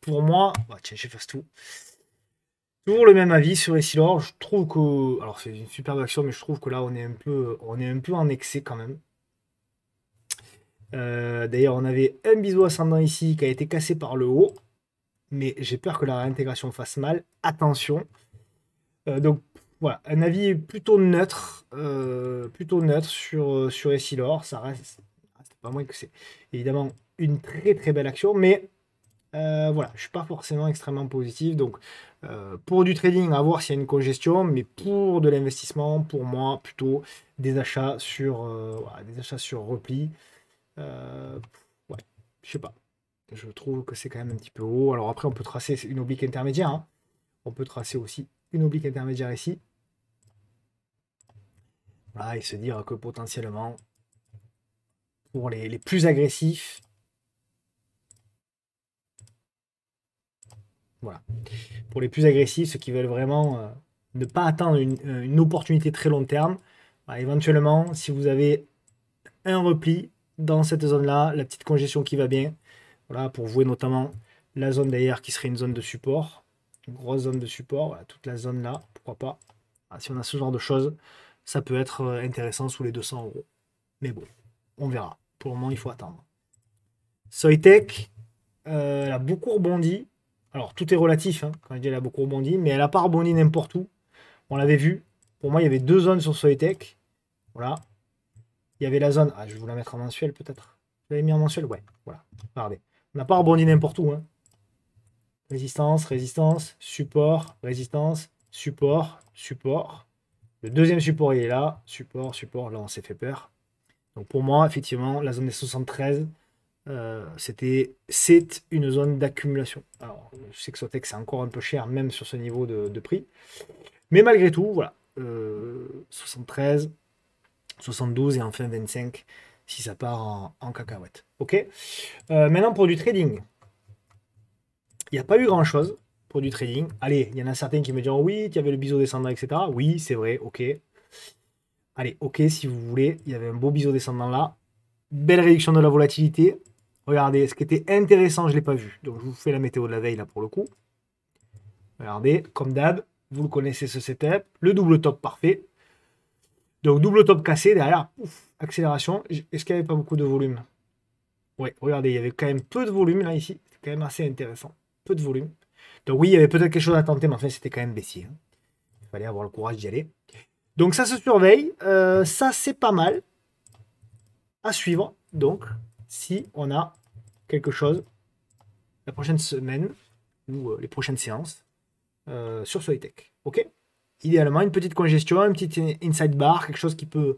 Pour moi, bah, tiens, j'efface tout. Toujours le même avis sur Essilor. Je trouve que, alors c'est une superbe action, mais je trouve que là on est un peu en excès quand même. D'ailleurs, on avait un biseau ascendant ici qui a été cassé par le haut, mais j'ai peur que la réintégration fasse mal. Attention. Donc voilà, un avis plutôt neutre sur Essilor. Ça reste pas moins que c'est évidemment une très très belle action, mais Voilà, je suis pas forcément extrêmement positif. Donc, pour du trading, à voir s'il y a une congestion, mais pour de l'investissement, pour moi, plutôt des achats sur, voilà, des achats sur repli. Euh, ouais, je sais pas. Je trouve que c'est quand même un petit peu haut. Alors après, on peut tracer une oblique intermédiaire, hein. On peut tracer aussi une oblique intermédiaire ici. Voilà, et se dire que potentiellement, pour les plus agressifs, voilà. Pour les plus agressifs, ceux qui veulent vraiment ne pas attendre une opportunité très long terme, bah, éventuellement, si vous avez un repli dans cette zone-là, la petite congestion qui va bien, voilà, pour jouer notamment la zone derrière qui serait une zone de support, une grosse zone de support, voilà, toute la zone là, pourquoi pas. Ah, si on a ce genre de choses, ça peut être intéressant sous les 200 euros. Mais bon, on verra. Pour le moment, il faut attendre. Soitec, elle a beaucoup rebondi. Alors, tout est relatif, hein, quand je dis elle a beaucoup rebondi, mais elle n'a pas rebondi n'importe où. On l'avait vu. Pour moi, il y avait deux zones sur Soitec. Voilà. Il y avait la zone. Ah, je vais vous la mettre en mensuel peut-être. Vous l'avez mis en mensuel? Ouais. Voilà. Regardez. On n'a pas rebondi n'importe où, hein. Résistance, résistance, support, résistance, support, support. Le deuxième support, il est là. Support, support. Là, on s'est fait peur. Donc, pour moi, effectivement, la zone des 73, c'est une zone d'accumulation. Alors, je sais que Soitec, c'est encore un peu cher, même sur ce niveau de prix. Mais malgré tout, voilà. 73, 72 et enfin 25 si ça part en cacahuète. Ok. Maintenant, pour du trading, il n'y a pas eu grand-chose pour du trading. Allez, il y en a certains qui me diront oui, il y avait le biseau descendant, etc. Oui, c'est vrai, ok. Allez, ok, si vous voulez, il y avait un beau biseau descendant là. Belle réduction de la volatilité. Regardez, ce qui était intéressant, je ne l'ai pas vu. Donc, je vous fais la météo de la veille là pour le coup. Regardez, comme d'hab, vous le connaissez ce setup. Le double top parfait. Donc, double top cassé derrière. Ouf, accélération. Est-ce qu'il n'y avait pas beaucoup de volume? Ouais, regardez, il y avait quand même peu de volume là ici. C'est quand même assez intéressant. Peu de volume. Donc, oui, il y avait peut-être quelque chose à tenter, mais enfin, c'était quand même baissier, hein. Il fallait avoir le courage d'y aller. Donc, ça se surveille. Ça, c'est pas mal à suivre. Donc, si on a quelque chose la prochaine semaine ou les prochaines séances sur Soitec. Ok. Idéalement, une petite congestion, une petite inside bar, quelque chose qui peut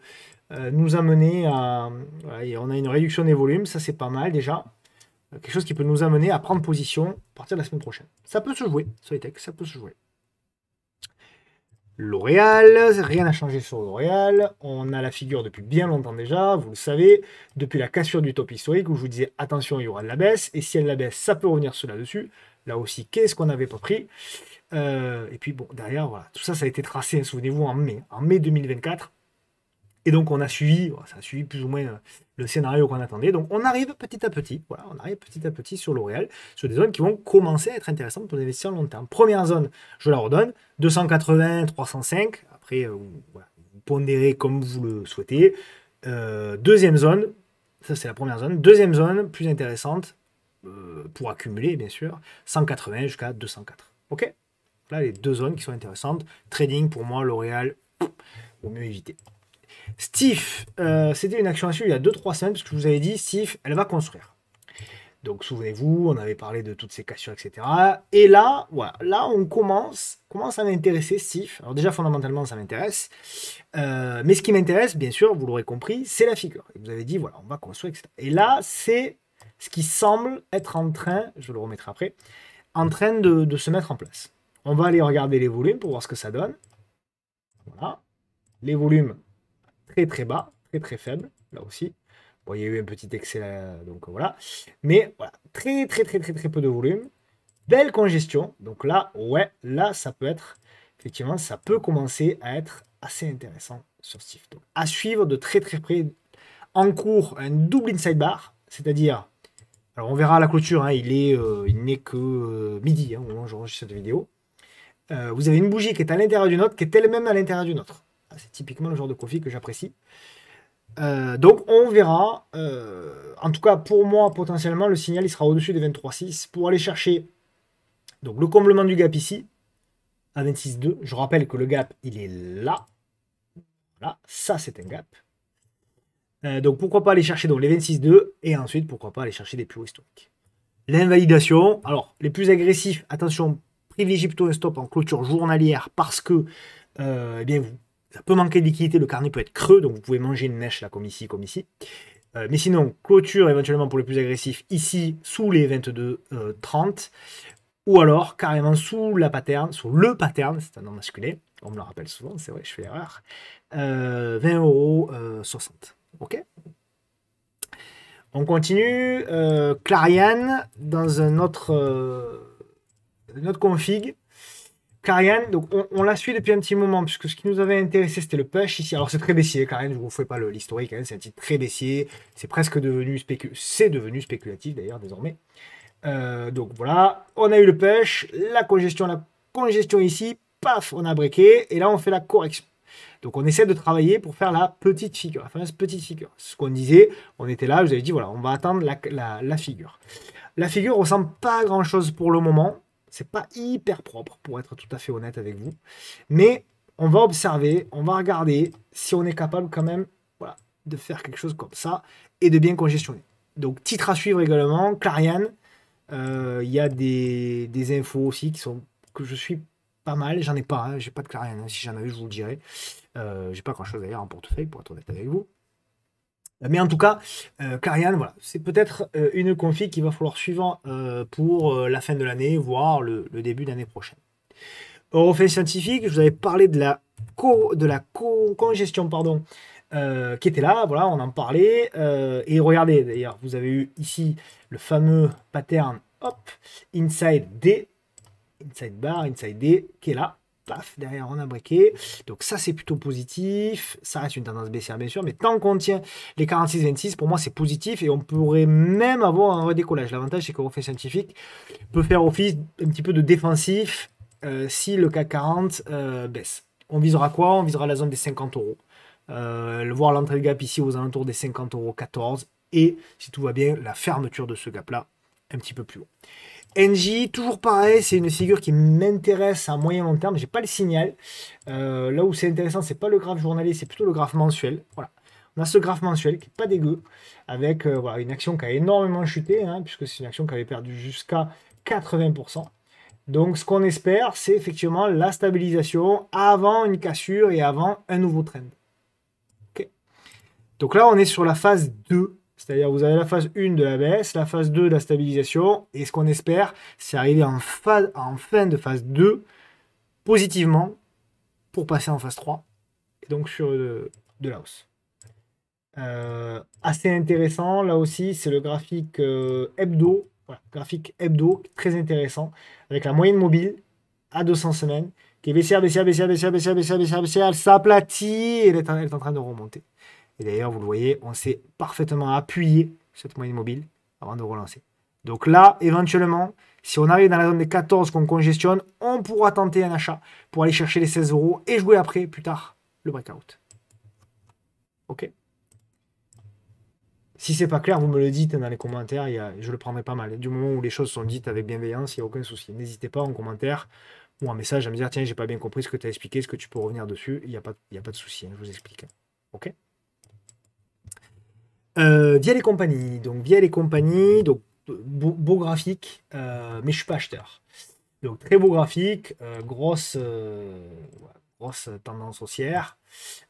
nous amener à. Voilà, et on a une réduction des volumes, ça c'est pas mal déjà. Quelque chose qui peut nous amener à prendre position à partir de la semaine prochaine. Ça peut se jouer, Soitec, ça peut se jouer. L'Oréal, rien n'a changé sur L'Oréal. On a la figure depuis bien longtemps déjà, vous le savez, depuis la cassure du top historique où je vous disais attention, il y aura de la baisse, et si elle la baisse, ça peut revenir sur là-dessus. Là aussi, qu'est-ce qu'on n'avait pas pris? Et puis bon, derrière, voilà, tout ça, ça a été tracé, souvenez-vous, en mai 2024. Et donc on a suivi, ça a suivi plus ou moins le scénario qu'on attendait. Donc on arrive petit à petit, voilà, on arrive petit à petit sur L'Oréal, sur des zones qui vont commencer à être intéressantes pour les investisseurs long terme. Première zone, je la redonne, 280, 305. Après, voilà, vous pondérez comme vous le souhaitez. Deuxième zone, ça c'est la première zone. Deuxième zone, plus intéressante, pour accumuler bien sûr, 180 jusqu'à 204. Ok. Là, les deux zones qui sont intéressantes. Trading, pour moi, L'Oréal, vaut mieux éviter. Steve, c'était une action à suivre il y a 2-3 semaines, parce que je vous avais dit, Steve, elle va construire. Donc souvenez-vous, on avait parlé de toutes ces cassures, etc. Et là, voilà, là on commence à m'intéresser, Steve. Alors déjà, fondamentalement, ça m'intéresse. Mais ce qui m'intéresse, bien sûr, vous l'aurez compris, c'est la figure. Et vous avez dit, voilà, on va construire, etc. Et là, c'est ce qui semble être en train, je le remettrai après, en train de se mettre en place. On va aller regarder les volumes pour voir ce que ça donne. Voilà. Les volumes très très bas, très très faibles, là aussi. Bon, il y a eu un petit excès là, donc voilà. Mais voilà, très très très très très peu de volume. Belle congestion. Donc là, ouais, là, ça peut être, effectivement, ça peut commencer à être assez intéressant sur Steve. Donc, à suivre de très très près. En cours, un double inside bar, c'est-à-dire, alors on verra à la clôture, hein, il n'est que midi, hein, au moment où j'enregistre cette vidéo. Vous avez une bougie qui est à l'intérieur d'une autre, qui est elle-même à l'intérieur d'une autre. C'est typiquement le genre de profil que j'apprécie. Donc on verra. En tout cas, pour moi, potentiellement, le signal il sera au-dessus des 23,6 pour aller chercher donc, le comblement du gap ici, à 26,2. Je rappelle que le gap, il est là. Là, ça c'est un gap. Donc pourquoi pas aller chercher donc, les 26,2 et ensuite pourquoi pas aller chercher des plus hauts historiques. L'invalidation, alors les plus agressifs, attention, privilégiez plutôt un stop en clôture journalière parce que eh bien, ça peut manquer de liquidité, le carnet peut être creux, donc vous pouvez manger une mèche là comme ici, comme ici. Mais sinon, clôture éventuellement pour les plus agressifs, ici sous les 22,30, ou alors carrément sous la pattern, sous le pattern, c'est un nom masculin, on me le rappelle souvent, c'est vrai, je fais l'erreur, 20,60 €. Ok. On continue. Clariane dans une autre config. Clariane, donc on la suit depuis un petit moment, puisque ce qui nous avait intéressé, c'était le push ici. Alors c'est très baissier, Clariane, je ne vous fais pas l'historique, hein, c'est un titre très baissier. C'est presque devenu spéculatif d'ailleurs désormais. Donc voilà, on a eu le push, la congestion ici, paf, on a breaké, et là on fait la correction. Donc on essaie de travailler pour faire la petite figure, la fameuse petite figure. C'est ce qu'on disait, on était là, je vous avais dit, voilà, on va attendre la figure. La figure ressemble pas à grand chose pour le moment, c'est pas hyper propre pour être tout à fait honnête avec vous, mais on va observer, on va regarder si on est capable quand même, voilà, de faire quelque chose comme ça et de bien congestionner. Donc titre à suivre également, Clariane, il y a des infos aussi que je suis pas mal, j'en ai pas, hein, j'ai pas de Clariane, hein, si j'en avais je vous le dirais. J'ai pas grand chose d'ailleurs en portefeuille pour être honnête avec vous. Mais en tout cas, Clariane, voilà, c'est peut-être une config qu'il va falloir suivre pour la fin de l'année, voire le début d'année prochaine. Eurofin scientifique, je vous avais parlé de la congestion, pardon, qui était là, voilà, on en parlait. Et regardez, d'ailleurs, vous avez eu ici le fameux pattern, hop, inside D, inside bar, inside D, qui est là. Paf, derrière on a breaké. Donc ça c'est plutôt positif. Ça reste une tendance baissière bien sûr, mais tant qu'on tient les 46-26, pour moi c'est positif et on pourrait même avoir un redécollage. L'avantage c'est qu'Eurofin scientifique peut faire office un petit peu de défensif si le CAC 40 baisse. On visera quoi? On visera la zone des 50 €. Voir l'entrée de gap ici aux alentours des 50,14 € et si tout va bien, la fermeture de ce gap là un petit peu plus haut. NJ, toujours pareil, c'est une figure qui m'intéresse à moyen long terme. J'ai pas le signal. Là où c'est intéressant, c'est pas le graphe journalier, c'est plutôt le graphe mensuel. Voilà. On a ce graphe mensuel qui est pas dégueu, avec voilà, une action qui a énormément chuté, hein, puisque c'est une action qui avait perdu jusqu'à 80%. Donc ce qu'on espère, c'est effectivement la stabilisation avant une cassure et avant un nouveau trend. Okay. Donc là, on est sur la phase 2. C'est-à-dire, vous avez la phase 1 de la baisse, la phase 2 de la stabilisation, et ce qu'on espère, c'est arriver en fin de phase 2 positivement pour passer en phase 3, et donc sur de la hausse. Assez intéressant, là aussi, c'est le graphique hebdo, voilà, graphique hebdo, très intéressant, avec la moyenne mobile à 200 semaines, qui est baissière, elle s'aplatit, et elle est en train de remonter. Et d'ailleurs, vous le voyez, on s'est parfaitement appuyé sur cette moyenne mobile avant de relancer. Donc là, éventuellement, si on arrive dans la zone des 14 qu'on congestionne, on pourra tenter un achat pour aller chercher les 16 € et jouer après, plus tard, le breakout. Ok. Si c'est pas clair, vous me le dites dans les commentaires, je le prendrai pas mal. Du moment où les choses sont dites avec bienveillance, il n'y a aucun souci. N'hésitez pas en commentaire ou en message à me dire, tiens, j'ai pas bien compris ce que tu as expliqué, est-ce que tu peux revenir dessus? Il n'y a pas de souci, hein, je vous explique. Ok. Via les compagnies, donc beau graphique, mais je suis pas acheteur. Donc très beau graphique, grosse tendance haussière.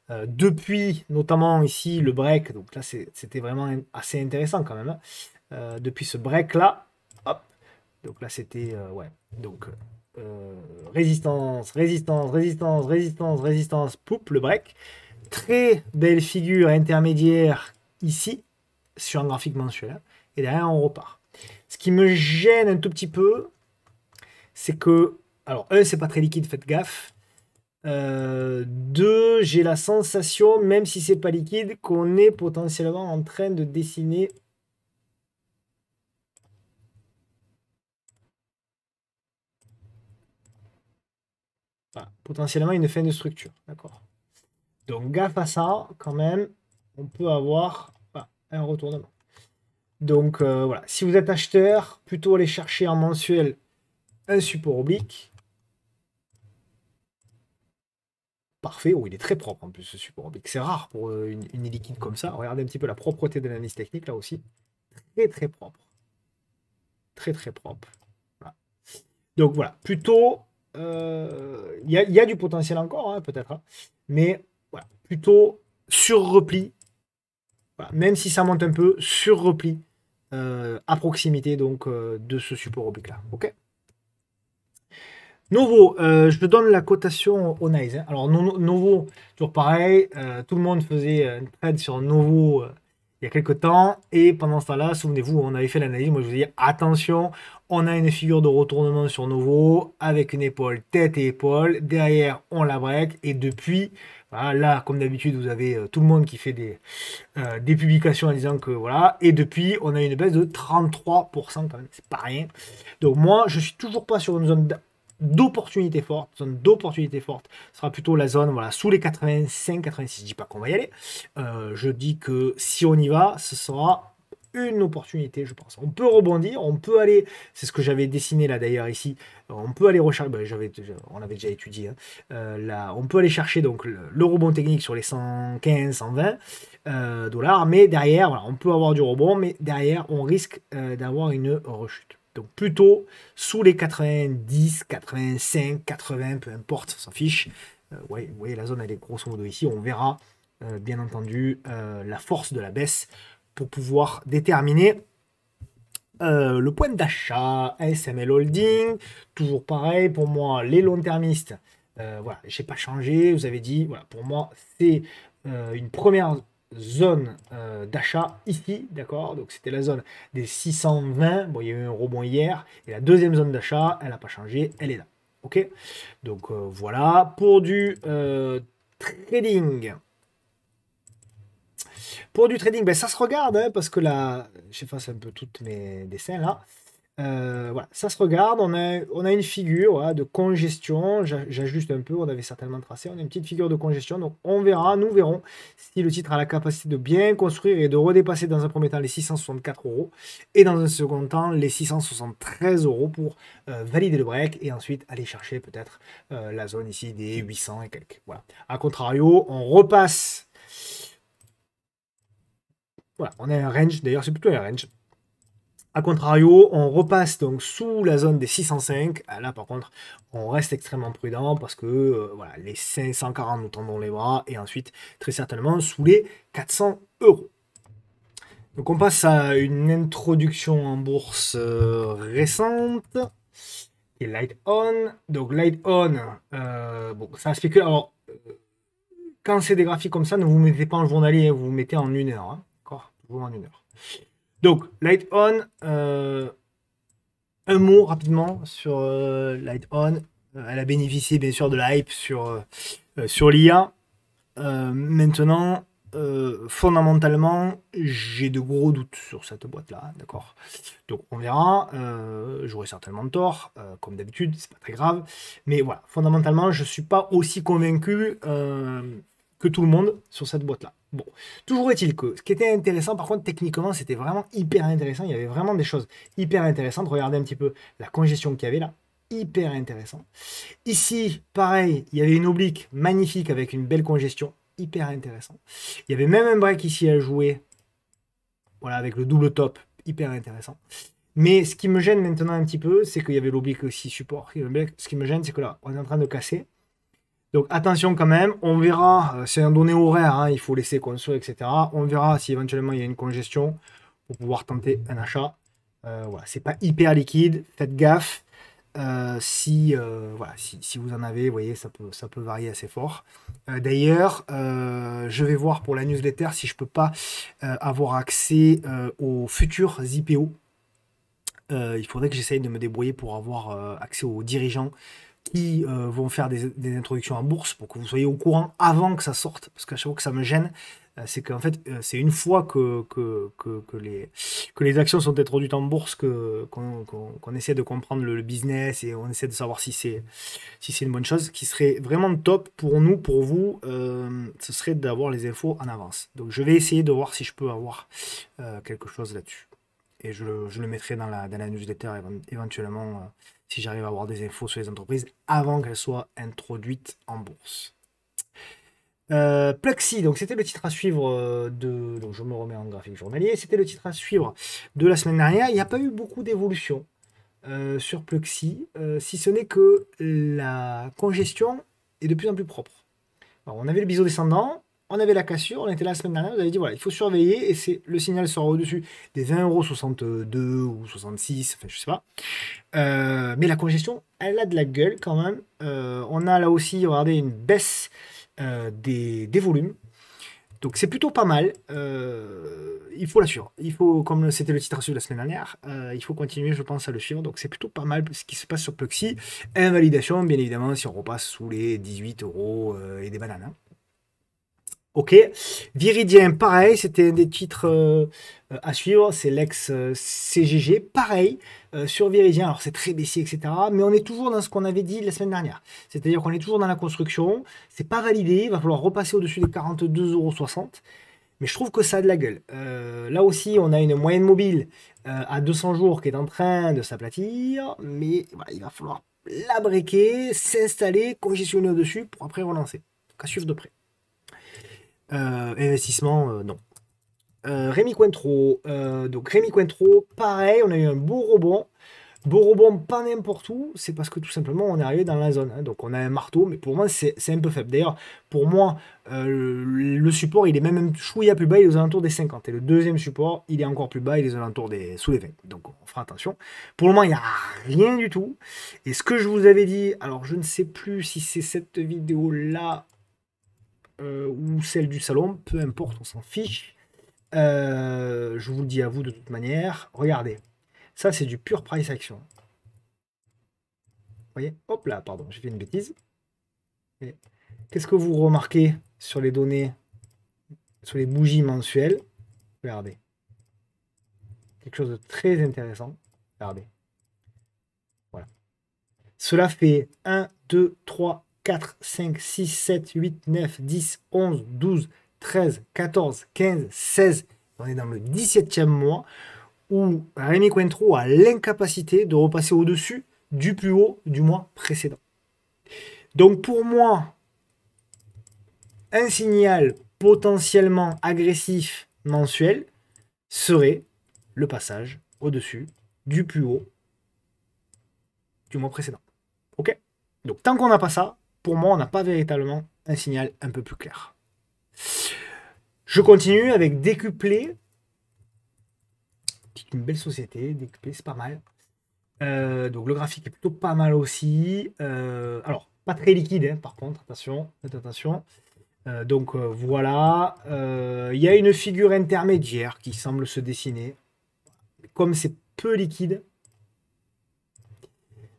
Depuis notamment ici le break, donc là c'était vraiment assez intéressant quand même. Hein. Depuis ce break là, hop, donc là c'était ouais, donc résistance, poup, le break. Très belle figure intermédiaire ici sur un graphique mensuel, hein, et derrière on repart. Ce qui me gêne un tout petit peu, c'est que, alors c'est pas très liquide, faites gaffe. Deux, j'ai la sensation, même si c'est pas liquide, qu'on est potentiellement en train de dessiner potentiellement une fin de structure, d'accord. Donc gaffe à ça, quand même, on peut avoir un retournement. Donc voilà, si vous êtes acheteur, plutôt aller chercher en mensuel un support oblique. Parfait, oh, il est très propre en plus ce support oblique. C'est rare pour une liquide comme ça. Regardez un petit peu la propreté de l'analyse technique là aussi. Très très propre. très très propre. Voilà. Donc voilà, plutôt, y a du potentiel encore, hein, peut-être, hein, mais voilà, plutôt sur repli, voilà, même si ça monte un peu, sur repli, à proximité donc de ce support oblique là. Ok. Novo, je te donne la cotation au Nice, hein. Alors Novo, toujours pareil, tout le monde faisait une trade sur Novo il y a quelques temps, et pendant ce temps-là, souvenez-vous, on avait fait l'analyse, moi je vous ai dit, attention, on a une figure de retournement sur Novo, avec une épaule, tête et épaule, derrière on la break, et depuis, voilà, là, comme d'habitude, vous avez tout le monde qui fait des publications en disant que voilà, et depuis, on a une baisse de 33% quand même, c'est pas rien. Donc moi, je suis toujours pas sur une zone d'opportunité forte. Zone d'opportunité forte sera plutôt la zone voilà, sous les 85, 86. Je dis pas qu'on va y aller. Je dis que si on y va, ce sera une opportunité, je pense. On peut rebondir, on peut aller, c'est ce que j'avais dessiné là d'ailleurs ici, on peut aller rechercher, ben, on l'avait déjà étudié, hein. Là, on peut aller chercher donc le rebond technique sur les 115, 120 dollars, mais derrière, voilà, on peut avoir du rebond, mais derrière, on risque d'avoir une rechute. Donc plutôt sous les 90, 85, 80, peu importe, on s'en fiche. Ouais, vous voyez, la zone, elle est grosso modo ici. On verra, bien entendu, la force de la baisse pour pouvoir déterminer le point d'achat. ASML Holding, toujours pareil. Pour moi, les long-termistes, voilà, j'ai pas changé. Vous avez dit, voilà, pour moi, c'est une première zone d'achat ici, d'accord? Donc c'était la zone des 620. Bon, il y a eu un rebond hier. Et la deuxième zone d'achat, elle n'a pas changé, elle est là. Ok? Donc voilà. Pour du trading. Pour du trading, ben, ça se regarde, hein, parce que là, j'efface un peu tous mes dessins là. Voilà, ça se regarde, on a une figure voilà, de congestion, j'ajuste un peu, on avait certainement tracé, on a une petite figure de congestion, donc on verra, nous verrons si le titre a la capacité de bien construire et de redépasser dans un premier temps les 664 euros et dans un second temps les 673 euros pour valider le break et ensuite aller chercher peut-être la zone ici des 800 et quelques. Voilà. A contrario, on repasse. Voilà, on a un range, d'ailleurs c'est plutôt un range. A contrario, on repasse donc sous la zone des 605. Là, par contre, on reste extrêmement prudent parce que voilà, les 540 nous tendons les bras et ensuite, très certainement, sous les 400 euros. Donc, on passe à une introduction en bourse récente. Et Light On. Donc, Light On, bon, ça spécule. Alors, quand c'est des graphiques comme ça, ne vous mettez pas en journalier, vous vous mettez en 1 heure. Hein. D'accord? Toujours en 1 heure. Donc, Light On, un mot rapidement sur Light On. Elle a bénéficié bien sûr de la hype sur l'IA. Maintenant, fondamentalement, j'ai de gros doutes sur cette boîte-là, d'accord. Donc on verra. J'aurai certainement tort, comme d'habitude, c'est pas très grave. Mais voilà, fondamentalement, je suis pas aussi convaincu que tout le monde sur cette boîte-là. Bon, toujours est-il que ce qui était intéressant, par contre, techniquement, c'était vraiment hyper intéressant. Il y avait vraiment des choses hyper intéressantes. Regardez un petit peu la congestion qu'il y avait là. Hyper intéressant. Ici, pareil, il y avait une oblique magnifique avec une belle congestion. Hyper intéressant. Il y avait même un break ici à jouer. Voilà, avec le double top. Hyper intéressant. Mais ce qui me gêne maintenant un petit peu, c'est qu'il y avait l'oblique aussi support. Ce qui me gêne, c'est que là, on est en train de casser. Donc attention quand même, on verra, c'est un donné horaire, hein, il faut laisser construire, etc. On verra si éventuellement il y a une congestion pour pouvoir tenter un achat. Voilà, c'est pas hyper liquide, faites gaffe. Si, voilà, si vous en avez, vous voyez, ça peut varier assez fort. D'ailleurs, je vais voir pour la newsletter si je peux pas avoir accès aux futurs IPO. Il faudrait que j'essaye de me débrouiller pour avoir accès aux dirigeants qui vont faire des introductions en bourse pour que vous soyez au courant avant que ça sorte. Parce qu'à chaque fois que ça me gêne, c'est qu'en fait, c'est une fois que les actions sont introduites en bourse qu'on essaie de comprendre le business et on essaie de savoir si c'est une bonne chose. Qui serait vraiment top pour nous, pour vous, ce serait d'avoir les infos en avance. Donc je vais essayer de voir si je peux avoir quelque chose là-dessus. Et je le mettrai dans la newsletter éventuellement si j'arrive à avoir des infos sur les entreprises avant qu'elles soient introduites en bourse. Pluxee, donc c'était le titre à suivre donc je me remets en graphique journalier, c'était le titre à suivre de la semaine dernière. Il n'y a pas eu beaucoup d'évolution sur Pluxee, si ce n'est que la congestion est de plus en plus propre. Alors, on avait le biseau descendant, on avait la cassure, on était là la semaine dernière, vous avez dit voilà, il faut surveiller et c'est le signal sera au-dessus des 20,62 € ou 66, enfin je sais pas. Mais la congestion, elle a de la gueule quand même. On a là aussi, regardez, une baisse des volumes. Donc c'est plutôt pas mal. Il faut la suivre. Il faut, comme c'était le titre de la semaine dernière, il faut continuer, je pense, à le suivre. Donc c'est plutôt pas mal ce qui se passe sur Pluxee. Invalidation, bien évidemment, si on repasse sous les 18 € et des bananes, hein. Ok. Viridien, pareil, c'était un des titres à suivre. C'est l'ex CGG, pareil, sur Viridien. Alors c'est très baissier, etc. Mais on est toujours dans ce qu'on avait dit la semaine dernière. C'est-à-dire qu'on est toujours dans la construction. C'est pas validé. Il va falloir repasser au-dessus des 42,60 €. Mais je trouve que ça a de la gueule. Là aussi, on a une moyenne mobile à 200 jours qui est en train de s'aplatir. Mais voilà, il va falloir la breaker, s'installer, congestionner au-dessus pour après relancer. Donc à suivre de près. Investissement, non. Rémi Cointreau. Donc Rémi Cointreau, pareil, on a eu un beau rebond. Beau rebond, pas n'importe où, c'est parce que tout simplement on est arrivé dans la zone, hein. Donc on a un marteau, mais pour moi c'est un peu faible. D'ailleurs, pour moi, le support il est même un chouïa plus bas, il est aux alentours des 50. Et le deuxième support, il est encore plus bas, il est aux alentours sous les 20. Donc on fera attention. Pour le moment, il n'y a rien du tout. Et ce que je vous avais dit, alors je ne sais plus si c'est cette vidéo-là ou celle du salon, peu importe, on s'en fiche. Je vous le dis à vous de toute manière. Regardez, ça c'est du pur price action. Vous voyez, hop là, pardon, j'ai fait une bêtise. Qu'est-ce que vous remarquez sur les données, sur les bougies mensuelles? Regardez, quelque chose de très intéressant. Regardez, voilà. Cela fait 1, 2, 3, 4, 5, 6, 7, 8, 9, 10, 11, 12, 13, 14, 15, 16. On est dans le 17e mois où Rémi Cointreau a l'incapacité de repasser au-dessus du plus haut du mois précédent. Donc pour moi, un signal potentiellement agressif mensuel serait le passage au-dessus du plus haut du mois précédent. Ok? Donc tant qu'on n'a pas ça, pour moi, on n'a pas véritablement un signal un peu plus clair. Je continue avec Décuplé. Une belle société, Décuplé, c'est pas mal. Donc le graphique est plutôt pas mal aussi. Alors, pas très liquide, hein, par contre, attention, faites attention. Donc voilà, il y a une figure intermédiaire qui semble se dessiner. Comme c'est peu liquide,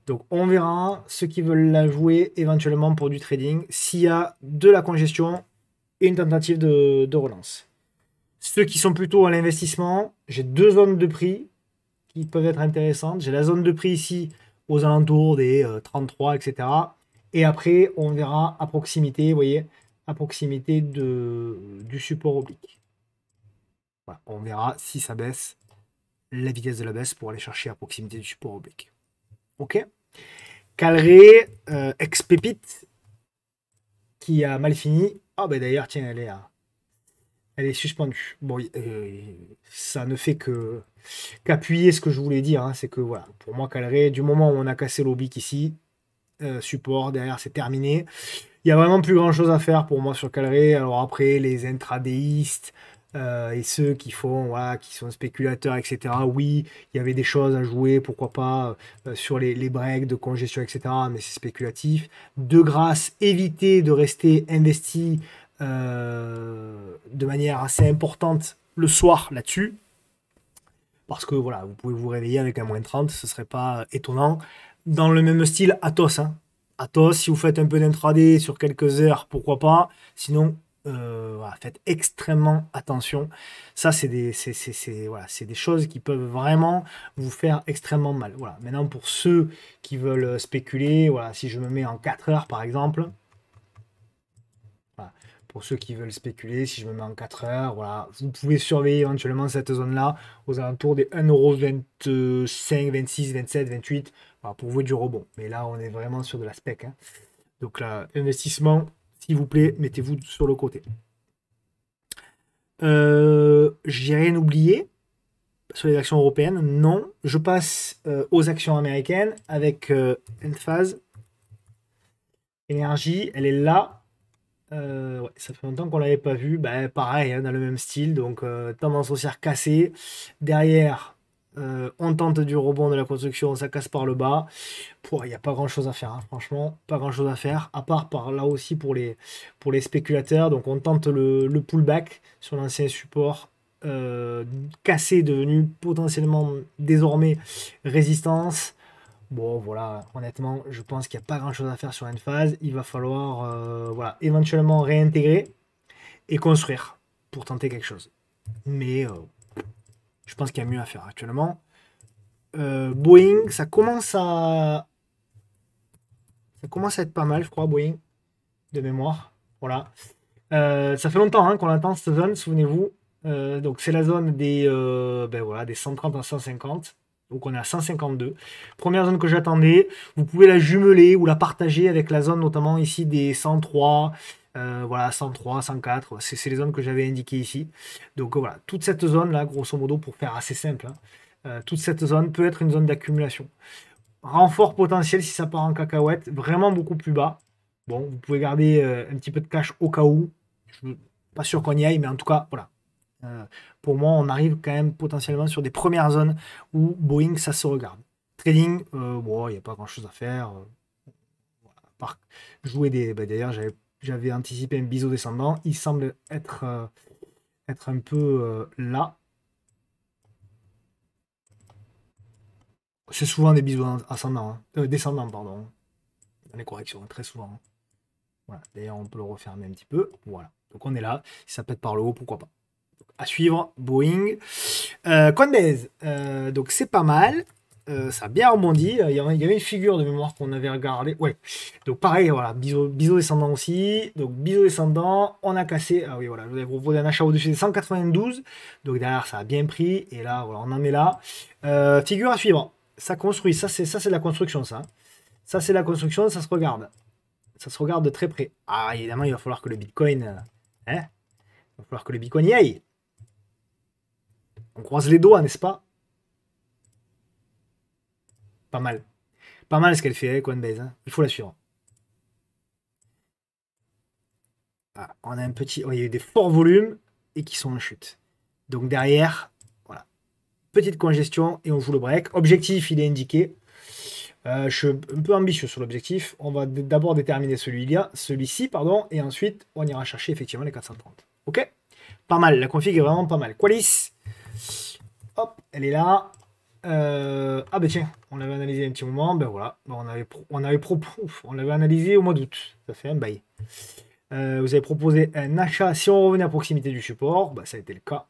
donc on verra ceux qui veulent la jouer éventuellement pour du trading s'il y a de la congestion et une tentative de relance. Ceux qui sont plutôt à l'investissement, j'ai deux zones de prix qui peuvent être intéressantes. J'ai la zone de prix ici aux alentours des 33, etc. Et après, on verra à proximité, vous voyez, à proximité du support oblique. Voilà, on verra si ça baisse, la vitesse de la baisse pour aller chercher à proximité du support oblique. Ok. Calré, ex-pépite, qui a mal fini. Ah ben d'ailleurs, tiens, elle est suspendue. Bon, ça ne fait qu'appuyer ce que je voulais dire, hein. C'est que voilà, pour moi, Calré, du moment où on a cassé l'oblique ici, support, derrière c'est terminé. Il y a vraiment plus grand chose à faire pour moi sur Calré. Alors après, les intradéistes et ceux qui font, voilà, qui sont spéculateurs, etc. Oui, il y avait des choses à jouer, pourquoi pas, sur les breaks de congestion, etc. Mais c'est spéculatif. De grâce, évitez de rester investi de manière assez importante le soir là-dessus. Parce que voilà, vous pouvez vous réveiller avec un moins 30, ce serait pas étonnant. Dans le même style, Atos, hein. Atos, si vous faites un peu d'intraday sur quelques heures, pourquoi pas. Sinon, voilà, faites extrêmement attention. Ça, c'est voilà, des choses qui peuvent vraiment vous faire extrêmement mal. Voilà. Maintenant, pour ceux qui veulent spéculer, voilà, si je me mets en 4 heures, par exemple, voilà. Pour ceux qui veulent spéculer, si je me mets en 4 heures, voilà, vous pouvez surveiller éventuellement cette zone-là aux alentours des 1,25 €, 26, 27, 28, voilà, pour vous du rebond. Mais là, on est vraiment sur de la spec, hein. Donc là, investissement, S'il vous plaît, mettez-vous sur le côté. J'ai rien oublié sur les actions européennes. Non. Je passe aux actions américaines avec Enphase. Énergie, elle est là. Ouais, ça fait longtemps qu'on l'avait pas vue. Bah, pareil, hein, dans le même style. Donc, tendance haussière cassée. Derrière, on tente du rebond de la construction. Ça casse par le bas. Il n'y a pas grand chose à faire, hein, franchement. Pas grand chose à faire. À part par là aussi pour les spéculateurs. Donc, on tente le pullback sur l'ancien support. Cassé, devenu potentiellement désormais résistance. Bon, voilà, honnêtement, je pense qu'il n'y a pas grand-chose à faire sur une phase. Il va falloir voilà, éventuellement réintégrer et construire pour tenter quelque chose. Mais je pense qu'il y a mieux à faire actuellement. Boeing, ça commence à être pas mal, je crois, Boeing, de mémoire. Voilà. Ça fait longtemps hein, qu'on attend cette zone, souvenez-vous. Donc c'est la zone des, ben voilà, des 130 à 150. Donc on est à 152. Première zone que j'attendais. Vous pouvez la jumeler ou la partager avec la zone notamment ici des 103. Voilà, 103, 104. C'est les zones que j'avais indiquées ici. Donc voilà, toute cette zone là, grosso modo, pour faire assez simple, hein, toute cette zone peut être une zone d'accumulation. Renfort potentiel si ça part en cacahuète, vraiment beaucoup plus bas. Bon, vous pouvez garder un petit peu de cash au cas où. Je ne suis pas sûr qu'on y aille, mais en tout cas, voilà. Pour moi, on arrive quand même potentiellement sur des premières zones où Boeing, ça se regarde. Trading, bon, il n'y a pas grand-chose à faire. Voilà, à part jouer des... Bah, d'ailleurs, j'avais anticipé un biseau descendant. Il semble être un peu là. C'est souvent des biseaux ascendants, hein. Descendants, pardon. Dans les corrections, très souvent. Hein. Voilà. D'ailleurs, on peut le refermer un petit peu. Voilà. Donc on est là. Si ça pète par le haut, pourquoi pas. À suivre, Boeing. Coinbase, donc c'est pas mal. Ça a bien rebondi. Il y avait une figure de mémoire qu'on avait regardé. Ouais. Donc pareil, voilà, biseau descendant aussi. Donc biseau descendant, on a cassé. Ah oui, voilà, je vous avais proposé un achat au-dessus des 192. Donc derrière, ça a bien pris. Et là, voilà, on en est là. Figure à suivre. Ça construit. Ça, c'est la construction, ça. Ça, c'est la construction. Ça se regarde. Ça se regarde de très près. Ah, évidemment, il va falloir que le Bitcoin... hein, il va falloir que le Bitcoin y aille. On croise les doigts, n'est-ce pas? Pas mal. Pas mal ce qu'elle fait, Coinbase. Hein. Il faut la suivre. Ah, on a un petit... Oh, il y a eu des forts volumes et qui sont en chute. Donc derrière, voilà. Petite congestion et on joue le break. Objectif, il est indiqué. Je suis un peu ambitieux sur l'objectif. On va d'abord déterminer celui-ci, pardon, et ensuite on ira chercher effectivement les 430. Ok? Pas mal. La config est vraiment pas mal. Qualis. Hop, elle est là. Ah ben tiens, on l'avait analysé un petit moment, ben voilà, on l'avait analysé au mois d'août, ça fait un bail. Vous avez proposé un achat si on revenait à proximité du support, ben, ça a été le cas.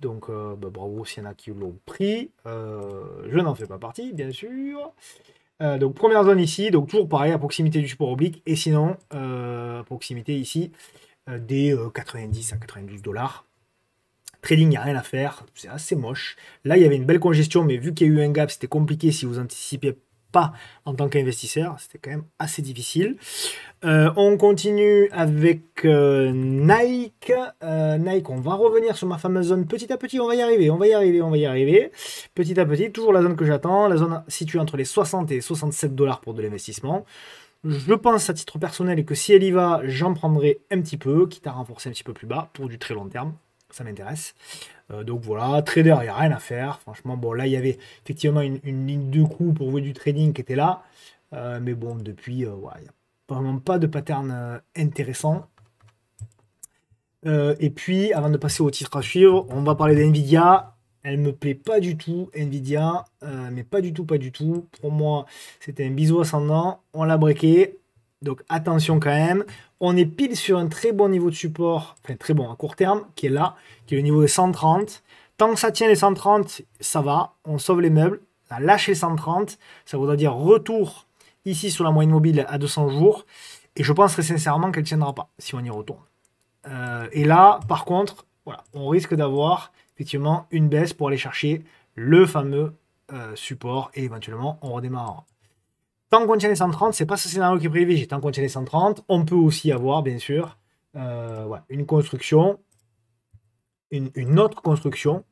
Donc ben, bravo s'il y en a qui l'ont pris. Je n'en fais pas partie, bien sûr. Donc première zone ici, donc toujours pareil, à proximité du support oblique, et sinon, à proximité ici, des 90 à 92 $. Trading, il n'y a rien à faire, c'est assez moche. Là, il y avait une belle congestion, mais vu qu'il y a eu un gap, c'était compliqué si vous anticipez pas en tant qu'investisseur. C'était quand même assez difficile. On continue avec Nike. Nike, on va revenir sur ma fameuse zone petit à petit. On va y arriver, on va y arriver, on va y arriver. Petit à petit, toujours la zone que j'attends. La zone située entre les 60 et 67 $ pour de l'investissement. Je pense à titre personnel que si elle y va, j'en prendrai un petit peu, quitte à renforcer un petit peu plus bas pour du très long terme. Ça m'intéresse. Donc voilà, trader, il n'y a rien à faire. Franchement, bon, là, il y avait effectivement une ligne de coup pour vous du trading qui était là. Mais bon, depuis, voilà, il n'y a vraiment pas de pattern intéressant. Et puis, avant de passer au titre à suivre, on va parler d'NVIDIA. Elle me plaît pas du tout, Nvidia, mais pas du tout, pas du tout. Pour moi, c'était un biseau ascendant. On l'a breaké. Donc attention quand même. On est pile sur un très bon niveau de support, enfin très bon à court terme, qui est là, qui est le niveau de 130. Tant que ça tient les 130, ça va. On sauve les meubles. On a lâché 130. Ça voudra dire retour ici sur la moyenne mobile à 200 jours. Et je pense très sincèrement qu'elle ne tiendra pas si on y retourne. Et là, par contre, voilà, on risque d'avoir effectivement une baisse pour aller chercher le fameux support et éventuellement on redémarrera. tant qu'on tient les 130, c'est pas ce scénario qui est privilégié. Tant qu'on tient les 130, on peut aussi avoir, bien sûr, une construction, une autre construction,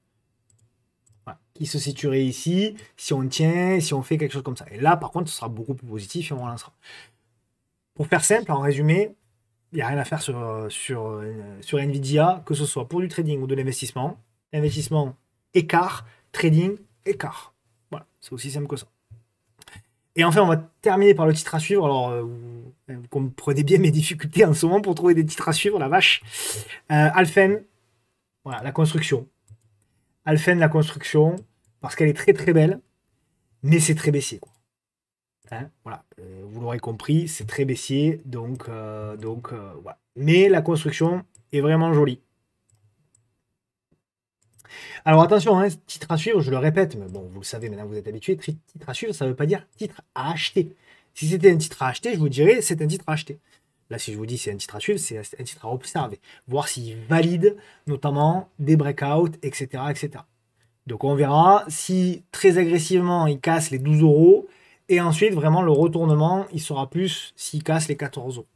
qui se situerait ici, si on tient, si on fait quelque chose comme ça. Et là, par contre, ce sera beaucoup plus positif et on relancera. Pour faire simple, en résumé, il n'y a rien à faire sur Nvidia, que ce soit pour du trading ou de l'investissement. Investissement, écart, trading, écart. Voilà, c'est aussi simple que ça. Et enfin, on va terminer par le titre à suivre. Alors, vous comprenez bien mes difficultés en ce moment pour trouver des titres à suivre, la vache. Alphen, voilà, la construction. Alphen, la construction, parce qu'elle est très très belle, mais c'est très baissier, quoi. Hein, voilà, vous l'aurez compris, c'est très baissier, donc voilà. Mais la construction est vraiment jolie. Alors attention, hein, titre à suivre, je le répète, mais bon, vous le savez maintenant, vous êtes habitués, titre à suivre, ça ne veut pas dire titre à acheter. Si c'était un titre à acheter, je vous dirais c'est un titre à acheter. Là, si je vous dis c'est un titre à suivre, c'est un titre à observer, voir s'il valide notamment des breakouts, etc., etc. Donc on verra si très agressivement il casse les 12 euros, et ensuite vraiment le retournement, il sera plus s'il casse les 14 euros.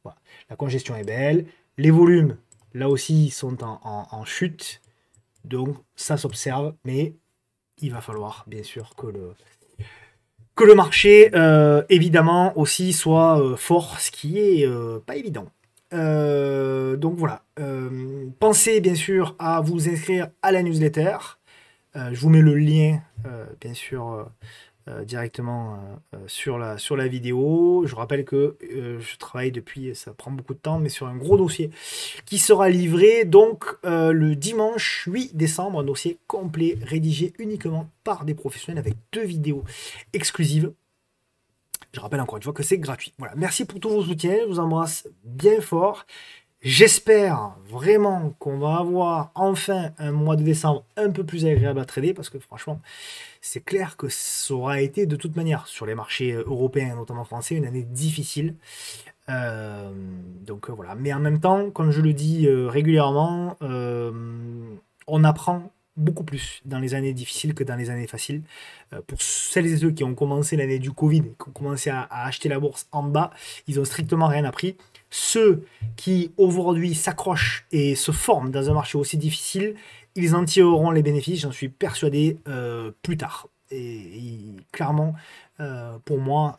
Voilà. La congestion est belle, les volumes, là aussi, sont en chute. Donc ça s'observe, mais il va falloir bien sûr que le marché, évidemment, aussi soit fort, ce qui est pas évident. Donc voilà. Pensez bien sûr à vous inscrire à la newsletter. Je vous mets le lien, bien sûr, directement sur la vidéo. Je rappelle que je travaille depuis, ça prend beaucoup de temps, mais sur un gros dossier qui sera livré donc le dimanche 8 décembre, un dossier complet rédigé uniquement par des professionnels avec 2 vidéos exclusives. Je rappelle encore une fois que c'est gratuit. Voilà, merci pour tous vos soutiens, je vous embrasse bien fort. J'espère vraiment qu'on va avoir enfin un mois de décembre un peu plus agréable à trader, parce que franchement, c'est clair que ça aura été de toute manière sur les marchés européens, notamment français, une année difficile. Donc voilà. Mais en même temps, comme je le dis régulièrement, on apprend beaucoup plus dans les années difficiles que dans les années faciles. Pour celles et ceux qui ont commencé l'année du Covid, qui ont commencé à acheter la bourse en bas, ils ont strictement rien appris. Ceux qui aujourd'hui s'accrochent et se forment dans un marché aussi difficile, ils en tireront les bénéfices, j'en suis persuadé, plus tard. Et clairement, pour moi,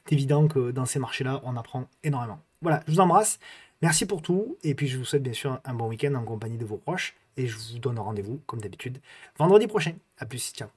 c'est évident que dans ces marchés-là, on apprend énormément. Voilà, je vous embrasse, merci pour tout, et puis je vous souhaite bien sûr un bon week-end en compagnie de vos proches, et je vous donne rendez-vous, comme d'habitude, vendredi prochain. A plus, ciao.